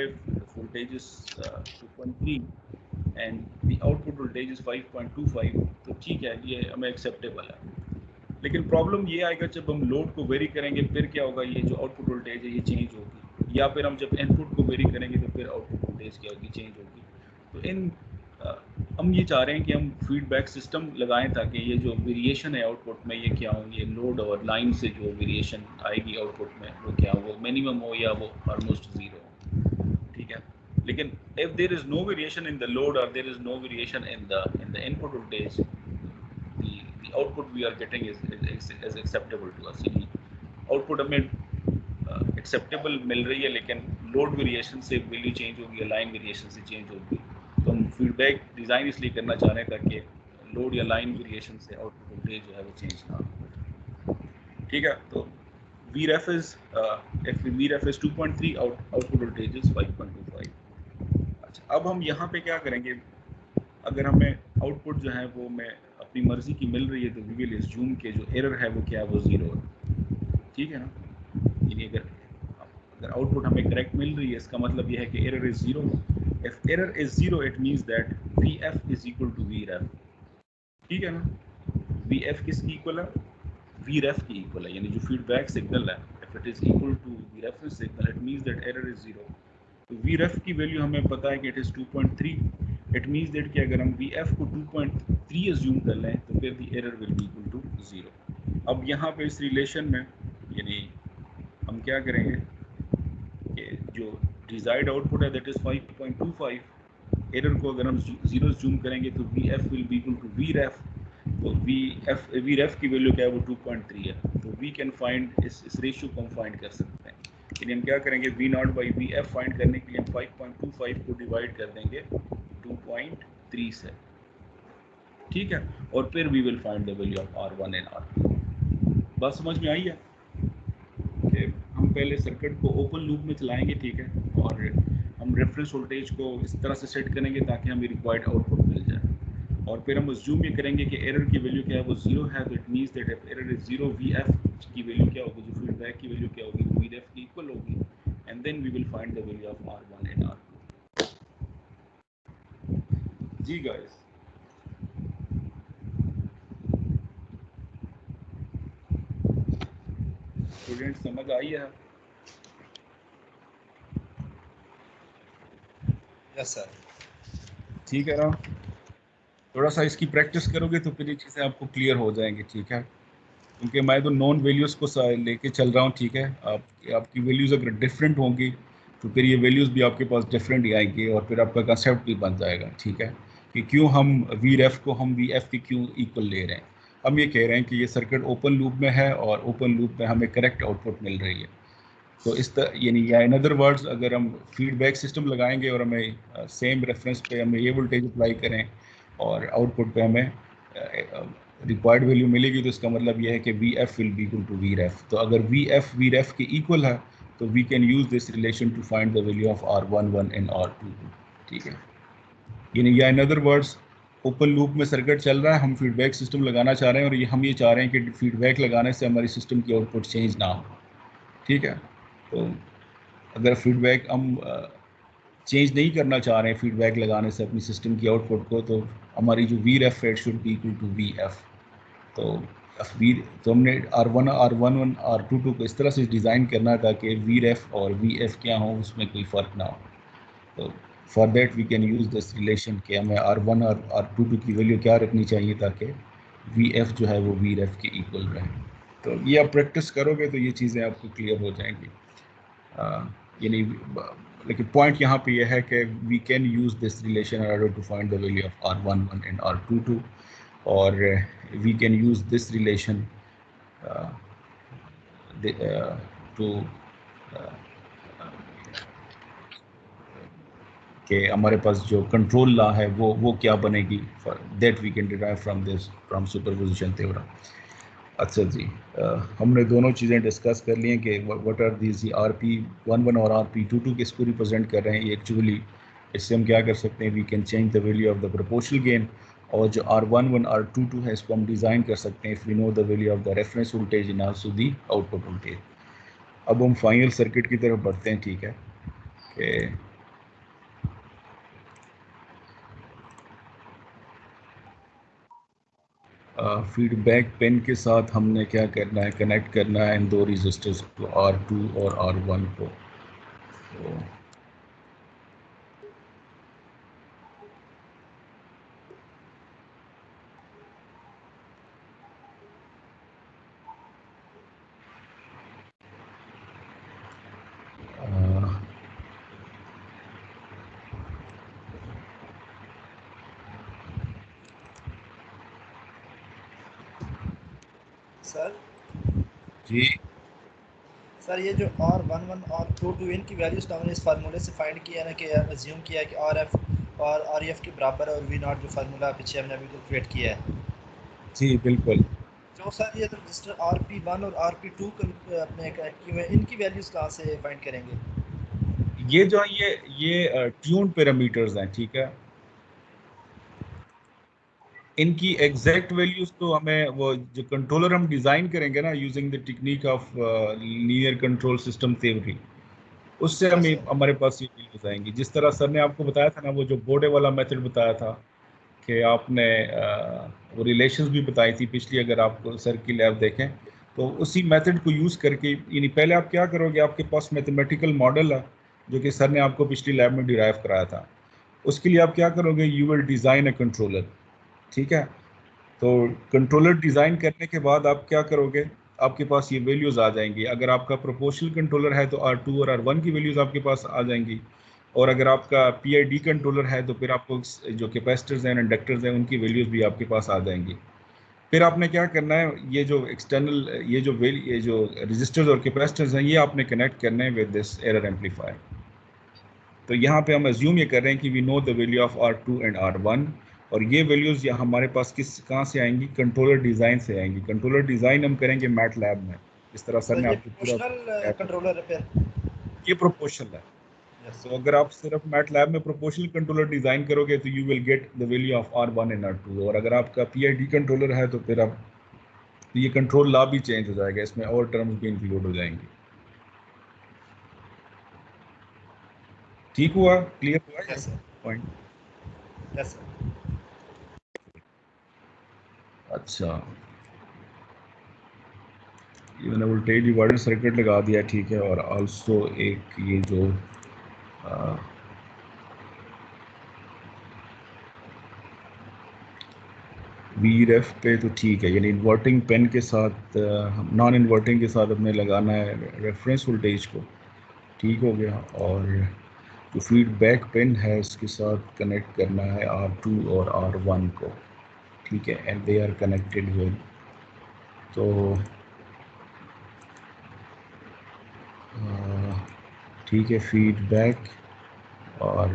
Speaker 1: voltage is 2.3 and the output voltage is 5.25 तो ठीक है, ये हमें एक्सेप्टेबल है। लेकिन प्रॉब्लम ये आएगा जब हम लोड को वेरी करेंगे, फिर क्या होगा, ये जो आउटपुट वोल्टेज है ये चेंज होगी, या फिर हम जब इनपुट को वेरी करेंगे तो फिर आउटपुट वोल्टेज क्या होगी, चेंज होगी। तो हम ये चाह रहे हैं कि हम फीडबैक सिस्टम लगाएं ताकि ये जो वेरिएशन है आउटपुट में ये क्या हो, ये लोड और लाइन से जो वेरिएशन आएगी आउटपुट में वो क्या हो, वो मिनिमम हो या वो ऑलमोस्ट ज़ीरो हो। ठीक है, लेकिन if there is no variation in the load or there is no variation in the input voltage, the output we are getting is acceptable to us। यानी आउटपुट हमें एक्सेप्टेबल मिल रही है, लेकिन लोड वेरिएशन से वैल्यू चेंज होगी या line variation से change होगी। तो हम फीडबैक डिज़ाइन इसलिए करना चाह रहे हैं ताकि लोड या लाइन वेरिएशन से आउटपुट वोल्टेज जो है वो चेंज ना हो। ठीक है, तो Vref is if Vref is 2.3 output voltage is 5.25। अच्छा, अब हम यहाँ पे क्या करेंगे, अगर हमें आउटपुट जो है वो मैं अपनी मर्जी की मिल रही है तो वी विल अस्यूम के जो एरर है वो क्या है, वो ज़ीरो है। ठीक है ना, यानी अगर आउटपुट हमें करेक्ट मिल रही है इसका मतलब यह है कि error is zero. If error is zero it means that Vf is equal to Vref। ठीक है ना, Vf किसकी इक्वल है, Vref की इक्वल है, यानी जो फीडबैक सिग्नल है if it is equal to the reference signal it means that error is zero. तो Vref की वैल्यू हमें पता है कि it is 2.3। It means that कि अगर हम Vf को 2.3 अज्यूम कर लें तो फिर the error will be equal to zero. अब यहाँ पे इस रिलेशन में यानी हम क्या करेंगे कि जो डिजायर्ड आउटपुट है दैट इज़ 5.25, एरर को अगर हम ज़ीरो अज्यूम करेंगे तो Vf will be equal to Vref। तो Vref की वैल्यू क्या है, वो 2.3 है। तो वी कैन फाइंड इस रेशियो को हम फाइंड कर सकते हैं। यानी हम क्या करेंगे, V not by Vf find करने के लिए हम 5.25 को डिवाइड कर देंगे 2.3 से। ठीक है, और फिर we will find the value of R1 and R2। बात समझ में आई है कि हम पहले सर्किट को ओपन लूप में चलाएंगे, ठीक है, और हम रेफरेंस वोल्टेज को इस तरह से सेट करेंगे ताकि हमें रिक्वायर्ड आउटपुट मिल जाए, और फिर हम अज्यूम ये करेंगे कि एरर की वैल्यू क्या है, वो ज़ीरो है। तो it means that if error is zero Vf की वैल्यू क्या होगी, जो फीडबैक की वैल्यू क्या होगी, Vref की इक्वल होगी, and then we will find the value of R1 and R2। जी गाइस, स्टूडेंट समझ आई है?
Speaker 5: Yes sir.
Speaker 1: ठीक है ना, थोड़ा सा इसकी प्रैक्टिस करोगे तो फिर ये चीज़ें आपको क्लियर हो जाएंगी। ठीक है, क्योंकि मैं तो नॉन वैल्यूज़ को लेके चल रहा हूँ। ठीक है, आपकी वैल्यूज़ अगर डिफरेंट होंगी तो फिर ये वैल्यूज़ भी आपके पास डिफरेंट ही आएंगी और फिर आपका कंसेप्ट भी बन जाएगा। ठीक है, कि क्यों हम Vref को हम Vf की क्यों इक्वल ले रहे हैं। हम ये कह रहे हैं कि ये सर्किट ओपन लूप में है और ओपन लूप में हमें करेक्ट आउटपुट मिल रही है। तो इस तरह यानी या इन अदर वर्ड्स अगर हम फीडबैक सिस्टम लगाएंगे और हमें सेम रेफरेंस पे हमें ये वोल्टेज अप्लाई करें और आउटपुट पे हमें रिक्वायर्ड वैल्यू मिलेगी, तो इसका मतलब यह है कि Vf will be equal to Vref। तो अगर Vf Vref के इक्वल है तो we can use this relation to find the value of R11 and R22। ठीक है, यानी या in other words open loop में सर्किट चल रहा है, हम फीडबैक सिस्टम लगाना चाह रहे हैं और हम ये चाह रहे हैं कि फीडबैक लगाने से हमारी सिस्टम की आउटपुट चेंज ना हो। ठीक है, तो अगर फीडबैक हम चेंज नहीं करना चाह रहे हैं फीडबैक लगाने से अपनी सिस्टम की आउटपुट को, तो हमारी जो वी रेफ है should be equal to V F. तो हमने R1 R11 R22 को इस तरह से डिज़ाइन करना था कि वी रेफ और वी एफ क्या हो, उसमें कोई फ़र्क ना हो। तो for that we can use this relation कि हमें R1 और R22 की वैल्यू क्या रखनी चाहिए ताकि वी एफ जो है वो वी रेफ के इक्वल रहे। तो ये आप प्रैक्टिस करोगे तो ये चीज़ें आपको क्लियर हो जाएंगी। यानी लेकिन पॉइंट यहाँ पे यह है कि we can use this relation in order to find the value of R11 and R22, or we can use this relation to कि हमारे पास जो कंट्रोल लॉ है वो क्या बनेगी, that we can derive from this from superposition theorem. अच्छा जी, हमने दोनों चीज़ें डिस्कस कर ली हैं कि व्हाट आर दीज RP11 और RP22 किसको रिप्रेजेंट कर रहे हैं। एक्चुअली इससे हम क्या कर सकते हैं, we can change the value of the proportional gain, और जो R11 R22 है इसको हम डिज़ाइन कर सकते हैं if we know the value of the reference voltage and also the output voltage. अब हम फाइनल सर्किट की तरफ बढ़ते हैं। ठीक है, कि फीडबैक पिन के साथ हमने क्या करना है, कनेक्ट करना है इन दो रजिस्टर्स को, R2 और R1 को। तो
Speaker 5: सर
Speaker 1: जी
Speaker 5: सर ये जो R11 और R22 इनकी वैल्यूज तो हमने इस फार्मूले से फाइंड किया ना, कि अज्यूम किया कि RF और RF के बराबर है, और V0 जो फार्मूला पीछे हमने अभी कैलकुलेट किया है।
Speaker 1: जी बिल्कुल।
Speaker 5: जो सर ये रजिस्टर RP1 और RP2 अपने कनेक्ट किए हुए, इनकी वैल्यूज कहाँ से फाइंड करेंगे?
Speaker 1: ये जो ये ट्यून पैरामीटर्स हैं, ठीक है, इनकी एग्जैक्ट वैल्यूज तो हमें वो जो कंट्रोलर हम डिज़ाइन करेंगे ना using the technique of linear control system theory, उससे हमें हमारे पास ये वैल्यूज आएंगी। जिस तरह सर ने आपको बताया था ना, वो जो बोर्डे वाला मेथड बताया था कि आपने वो रिलेशंस भी बताई थी पिछली, अगर आपको सर की लैब देखें तो उसी मेथड को यूज़ करके, यानी पहले आप क्या करोगे, आपके पास मैथमेटिकल मॉडल है जो कि सर ने आपको पिछली लैब में डिराइव कराया था। उसके लिए आप क्या करोगे, you will design a controller. ठीक है, तो कंट्रोलर डिज़ाइन करने के बाद आप क्या करोगे, आपके पास ये वैल्यूज़ आ जाएंगी। अगर आपका प्रोपोर्शनल कंट्रोलर है तो R2 और R1 की वैल्यूज़ आपके पास आ जाएंगी, और अगर आपका PID कंट्रोलर है तो फिर आपको जो कैपेसिटर्स हैं इंडक्टर्स हैं उनकी वैल्यूज़ भी आपके पास आ जाएंगी। फिर आपने क्या करना है, ये जो एक्सटर्नल ये जो रजिस्टर्स और कैपेसिटर्स हैं ये आपने कनेक्ट करने हैं विद दिस एरर एम्पलीफायर। तो यहाँ पे हम अज्यूम ये कर रहे हैं कि we know the value of R2 and R1, और ये वैल्यूज़ यहाँ हमारे पास कहाँ से आएंगी, कंट्रोलर डिज़ाइन से आएंगी। कंट्रोलर डिज़ाइन हम करेंगे मैट लैब में, इस तरह सर
Speaker 5: सर
Speaker 1: ने
Speaker 5: ये
Speaker 1: आपको पूरा
Speaker 5: प्रोपोर्शनल कंट्रोलर है फिर?
Speaker 1: ये प्रोपोर्शनल है। तो अगर आप सिर्फ मैट लैब में प्रोपोर्शनल कंट्रोलर डिज़ाइन करोगे तो you will get the value of R1 and R2, और अगर आपका PID कंट्रोलर है तो फिर आप ये कंट्रोल लॉ भी चेंज हो जाएगा, इसमें और टर्म्स भी इंक्लूड हो जाएंगी। ठीक हुआ, क्लियर हुआ ये पॉइंट?
Speaker 5: Yes sir.
Speaker 1: अच्छा, ये मैंने वोल्टेज डिवाइडर सर्किट लगा दिया, ठीक है, और आल्सो एक ये जो VREF पे तो ठीक है, यानी इन्वर्टिंग पेन के साथ नॉन इन्वर्टिंग के साथ अपने लगाना है रेफरेंस वोल्टेज को, ठीक हो गया। और जो फीडबैक पिन है उसके साथ कनेक्ट करना है R2 और R1 को, ठीक है, and they are connected with, तो ठीक है, फीडबैक और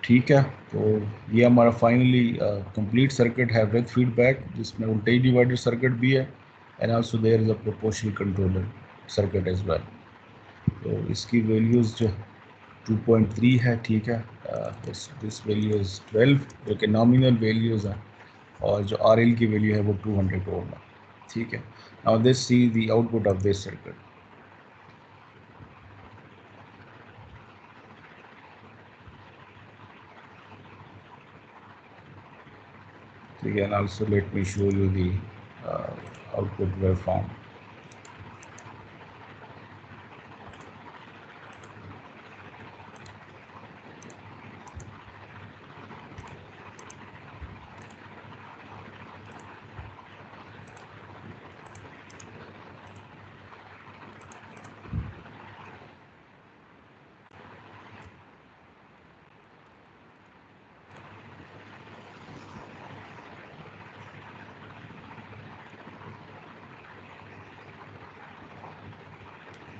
Speaker 1: ठीक है, तो ये हमारा फाइनली कंप्लीट सर्किट है विद फीडबैक, जिसमें वोल्टेज डिवाइडर सर्किट भी है and also there is a proportional controller circuit as well. तो इसकी वैल्यूज़ जो 2.3 है, ठीक है, दिस वैल्यू इज़ 12 जो कि नॉमिनल वैल्यूज़ हैं, और जो RL की वैल्यू है वो 200 ओम है, ठीक है। Now this see the output of this circuit. ठीक है, and also let me show you the output waveform.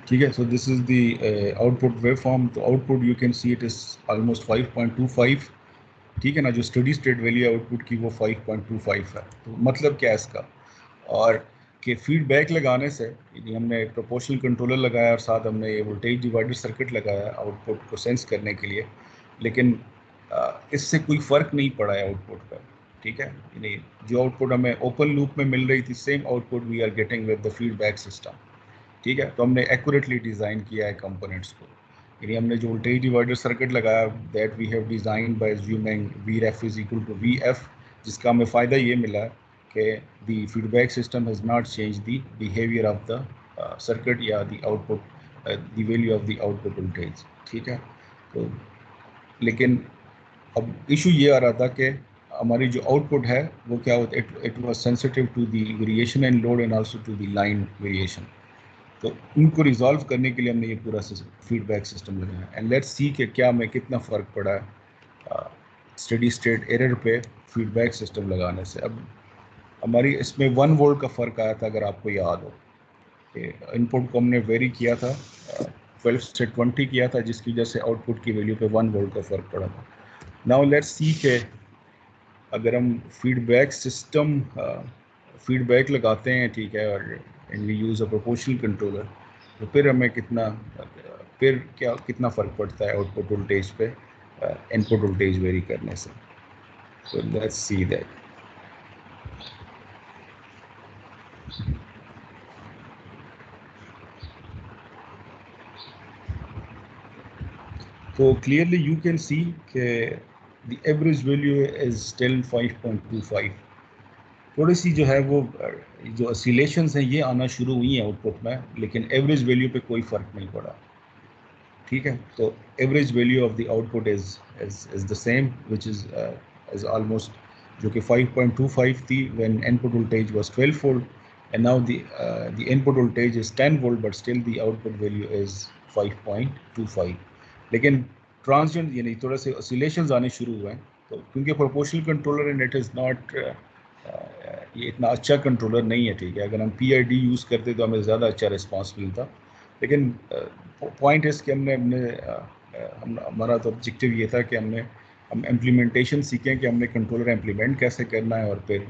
Speaker 1: ठीक है, so this is the output waveform. तो output you can see it is almost 5.25, ठीक है ना। जो स्टडी स्टेट वैल्यू आउटपुट की वो 5.25 है। तो मतलब क्या है इसका, और कि फीडबैक लगाने से यानी हमने प्रोपोर्शनल कंट्रोलर लगाया और साथ हमने ये वोल्टेज डिवाइडर सर्किट लगाया आउटपुट को सेंस करने के लिए, लेकिन इससे कोई फ़र्क नहीं पड़ा है आउटपुट पर, ठीक है। यानी जो आउटपुट हमें ओपन लूप में मिल रही थी, same output we are getting with the feedback system, ठीक है। तो हमने एक्यूरेटली डिज़ाइन किया है कंपोनेंट्स को, यानी हमने जो वोल्टेज डिवाइडर सर्किट लगाया that we have design by assuming Vref is equal to Vf, जिसका हमें फ़ायदा ये मिला कि the feedback system has not change the behaviour of the circuit या the output the value of the output voltage, ठीक है। तो लेकिन अब इशू ये आ रहा था कि हमारी जो आउटपुट है वो क्या होता है, it was sensitive to the variation in load and also to the line variation. तो उनको रिजॉल्व करने के लिए हमने ये पूरा फीडबैक सिस्टम लगाया एंड लेट्स सी कि क्या हमें कितना फ़र्क पड़ा है स्टेडी स्टेट एरर पे फीडबैक सिस्टम लगाने से। अब हमारी इसमें 1 वोल्ट का फ़र्क आया था, अगर आपको याद हो कि इनपुट को हमने वेरी किया था 12 से 20 किया था, जिसकी वजह से आउटपुट की वैल्यू पे 1 वोल्ट का फ़र्क पड़ा था। नाउ लेट्स सी के अगर हम फीडबैक सिस्टम फीडबैक लगाते हैं, ठीक है, और and we use a proportional controller, तो फिर हमें कितना फ़र्क पड़ता है आउटपुट वोल्टेज पे इनपुट वोल्टेज वेरी करने से। So let's see that. तो क्लियरली यू कैन सी के the average value is still 5.25। थोड़ी सी जो है वो जो ऑसिलेशंस हैं ये आना शुरू हुई हैं आउटपुट में, लेकिन एवरेज वैल्यू पे कोई फ़र्क नहीं पड़ा, ठीक है। तो average value of the output is the same which is almost जो कि 5.25 थी when input voltage was 12 volt and now the input voltage is 10 volt but still the output value is 5.25। लेकिन ट्रांजिएंट यानी थोड़ा से ऑसिलेशंस आने शुरू हुए हैं, तो क्योंकि proportional controller and it is not ये इतना अच्छा कंट्रोलर नहीं है, ठीक है। अगर हम PID यूज़ करते तो हमें ज़्यादा अच्छा रिस्पॉन्स मिलता, लेकिन पॉइंट इस कि हमारा तो ऑब्जेक्टिव ये था कि हम इम्प्लीमेंटेशन सीखें कि हमने कंट्रोलर इम्प्लीमेंट कैसे करना है, और फिर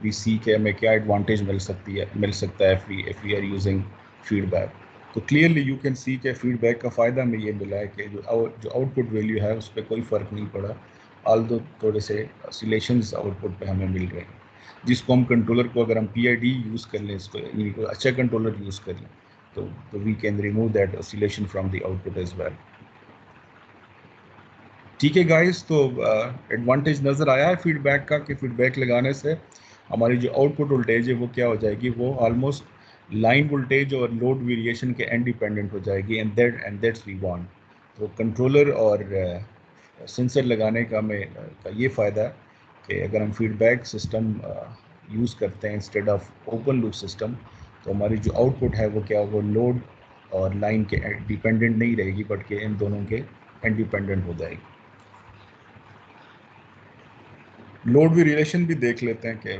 Speaker 1: वी सी के हमें क्या एडवांटेज मिल सकता है if we are using feedback. तो क्लियरली यू कैन सी के फीडबैक का फ़ायदा हमें ये मिला है कि जो आउटपुट वैल्यू है उस पर कोई फ़र्क नहीं पड़ा, ऑल्दो थोड़े से ऑसिलेशंस आउटपुट पे हमें मिल रहे हैं, जिसको हम कंट्रोलर को अगर हम PID यूज़ कर लें, इसको यानी कोई अच्छा कंट्रोलर यूज़ कर लें, तो we can remove that oscillation from the output as well. ठीक है गाइस, तो एडवांटेज नज़र आया है फीडबैक का कि फीडबैक लगाने से हमारी जो आउटपुट वोल्टेज है वो क्या हो जाएगी, वो ऑलमोस्ट लाइन वोल्टेज और लोड वेरिएशन के इंडिपेंडेंट हो जाएगी एंड दैट्स वी वांट। तो कंट्रोलर और सेंसर लगाने का ये फ़ायदा है कि अगर हम फीडबैक सिस्टम यूज़ करते हैं instead of open loop system, तो हमारी जो आउटपुट है वो क्या, वो लोड और लाइन के डिपेंडेंट नहीं रहेगी, बल्कि इन दोनों के इंडिपेंडेंट हो जाएगी। लोड भी रिलेशन भी देख लेते हैं कि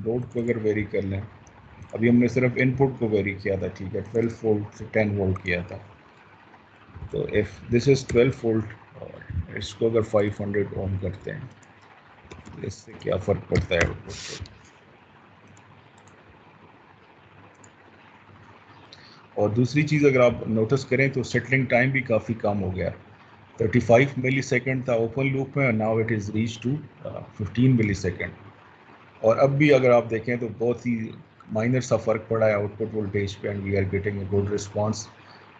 Speaker 1: लोड को अगर वेरी कर लें, अभी हमने सिर्फ इनपुट को वेरी किया था, ठीक है, 12 वोल्ट से 10 वोल्ट किया था। तो इफ़ दिस इज़ 12 वोल्ट और इसको अगर 500 ओम करते हैं तो इससे क्या फ़र्क पड़ता है आउटपुट पे। और दूसरी चीज़ अगर आप नोटिस करें तो सेटलिंग टाइम भी काफ़ी कम हो गया। 35 मिली सेकेंड था ओपन लूप में, now it is reach to 15 millisecond. और अब भी अगर आप देखें तो बहुत ही माइनर सा फ़र्क पड़ा है आउटपुट वोल्टेज पे, and we are getting a good response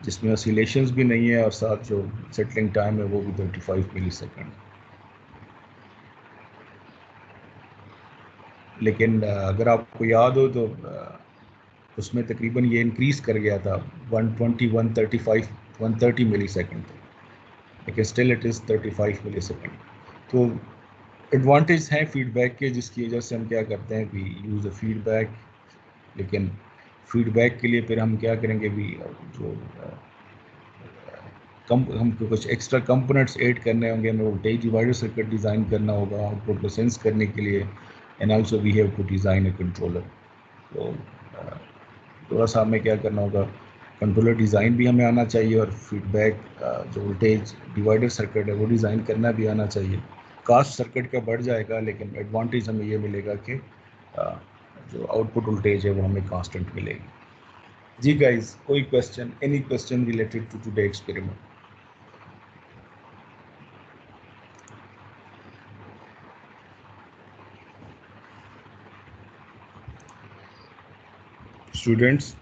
Speaker 1: जिसमें ऑसिलेशंस भी नहीं है और साथ जो सेटलिंग टाइम है वो भी 35 मिली सेकेंड। लेकिन अगर आपको याद हो तो उसमें तकरीबन ये इंक्रीज़ कर गया था 120, 135, 130 मिली सेकेंड तक, लेकिन still it is 35 millisecond. तो एडवांटेज हैं फीडबैक के, जिसकी वजह से हम क्या करते हैं, वी यूज़ अ फीडबैक। लेकिन फीडबैक के लिए फिर हम क्या करेंगे, भी जो हमको कुछ एक्स्ट्रा कंपोनेंट्स ऐड करने होंगे, हमें वोल्टेज डिवाइडर सर्किट डिज़ाइन करना होगा आउटपुट को सेंस करने के लिए, and also we have to design a controller. तो थोड़ा सा हमें क्या करना होगा, कंट्रोलर डिज़ाइन भी हमें आना चाहिए, और फीडबैक जो वोल्टेज डिवाइडर सर्किट है वो डिज़ाइन करना भी आना चाहिए। कास्ट सर्किट का बढ़ जाएगा, लेकिन एडवांटेज हमें ये मिलेगा कि जो आउटपुट वोल्टेज है वो हमें कांस्टेंट मिलेगी। जी गाइस, कोई question, any question related to today experiment? Students,